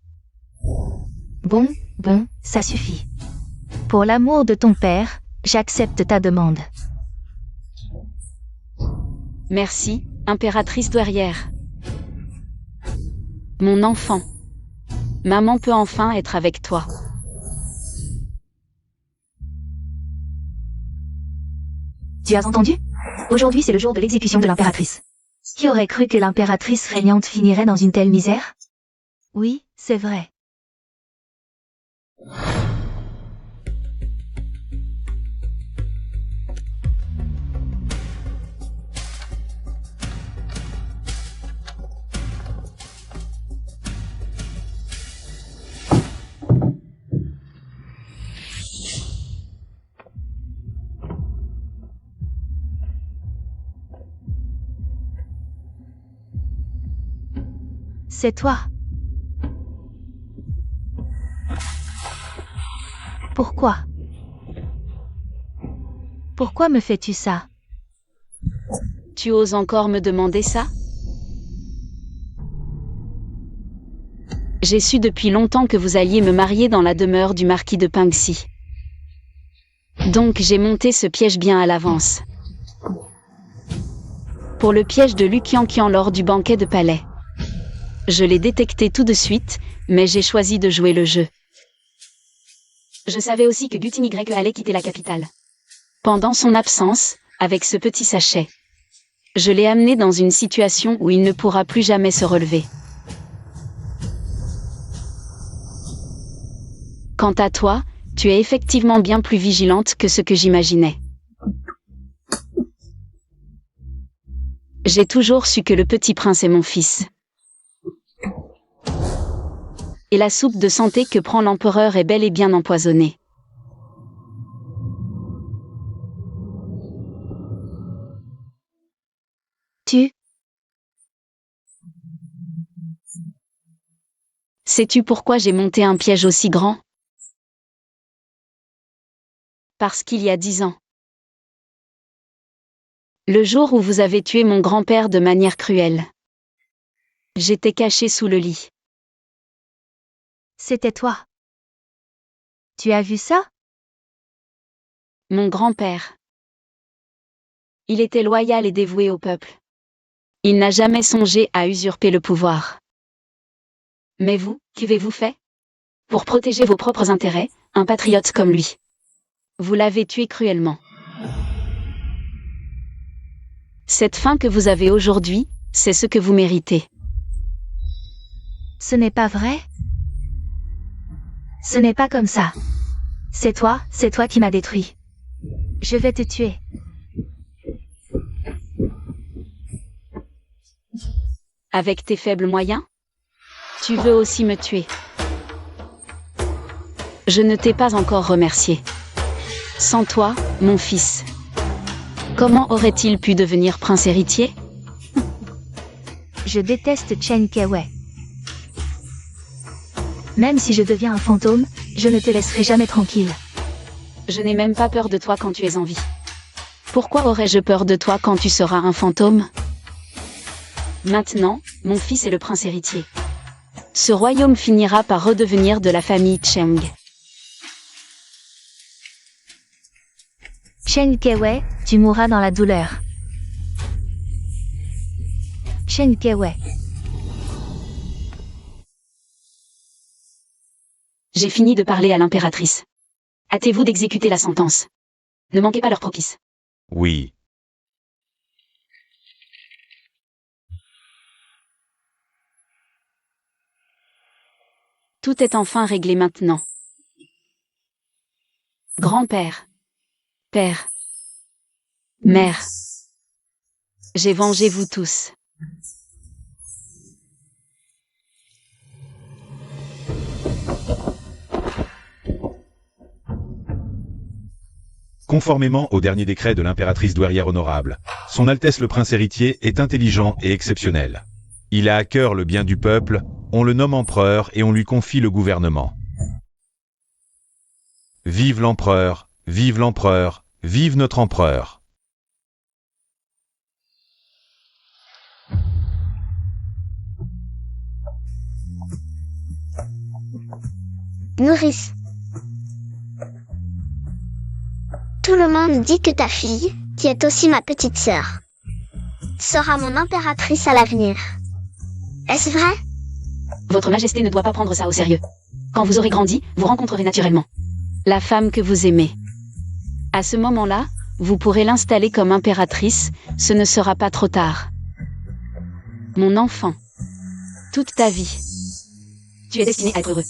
Bon, ça suffit. Pour l'amour de ton père, j'accepte ta demande. Merci, impératrice douairière. Mon enfant. Maman peut enfin être avec toi. Tu as entendu? Aujourd'hui c'est le jour de l'exécution de l'impératrice. Qui aurait cru que l'impératrice régnante finirait dans une telle misère? Oui, c'est vrai. C'est toi. Pourquoi? Pourquoi me fais-tu ça? Tu oses encore me demander ça? J'ai su depuis longtemps que vous alliez me marier dans la demeure du marquis de Pingxi. Donc j'ai monté ce piège bien à l'avance. Pour le piège de Lu Qianqian lors du banquet de palais. Je l'ai détecté tout de suite, mais j'ai choisi de jouer le jeu. Je savais aussi que Gutin Y allait quitter la capitale. Pendant son absence, avec ce petit sachet, je l'ai amené dans une situation où il ne pourra plus jamais se relever. Quant à toi, tu es effectivement bien plus vigilante que ce que j'imaginais. J'ai toujours su que le petit prince est mon fils. Et la soupe de santé que prend l'empereur est bel et bien empoisonnée. Sais-tu pourquoi j'ai monté un piège aussi grand? Parce qu'il y a 10 ans. Le jour où vous avez tué mon grand-père de manière cruelle. J'étais caché sous le lit. C'était toi. Tu as vu ça? Mon grand-père. Il était loyal et dévoué au peuple. Il n'a jamais songé à usurper le pouvoir. Mais vous, qu'avez-vous fait? Pour protéger vos propres intérêts, un patriote comme lui. Vous l'avez tué cruellement. Cette fin que vous avez aujourd'hui, c'est ce que vous méritez. Ce n'est pas vrai? Ce n'est pas comme ça. C'est toi qui m'as détruit. Je vais te tuer. Avec tes faibles moyens? Tu veux aussi me tuer. Je ne t'ai pas encore remercié. Sans toi, mon fils. Comment aurait-il pu devenir prince héritier? Je déteste Chen Kewei. Même si je deviens un fantôme, je ne te laisserai jamais tranquille. Je n'ai même pas peur de toi quand tu es en vie. Pourquoi aurais-je peur de toi quand tu seras un fantôme? Maintenant, mon fils est le prince héritier. Ce royaume finira par redevenir de la famille Cheng. Chen Kewei, tu mourras dans la douleur. Chen Kewei. J'ai fini de parler à l'impératrice. Hâtez-vous d'exécuter la sentence. Ne manquez pas leur propice. Oui. Tout est enfin réglé maintenant. Grand-père. Père. Mère. J'ai vengé vous tous. Conformément au dernier décret de l'impératrice douairière honorable, Son Altesse le Prince héritier est intelligent et exceptionnel. Il a à cœur le bien du peuple, on le nomme empereur et on lui confie le gouvernement. Vive l'empereur, vive l'empereur, vive notre empereur. Nourrice. Tout le monde dit que ta fille, qui est aussi ma petite sœur, sera mon impératrice à l'avenir. Est-ce vrai? Votre Majesté ne doit pas prendre ça au sérieux. Quand vous aurez grandi, vous rencontrerez naturellement la femme que vous aimez. À ce moment-là, vous pourrez l'installer comme impératrice, ce ne sera pas trop tard. Mon enfant, toute ta vie, tu es destiné à être heureux.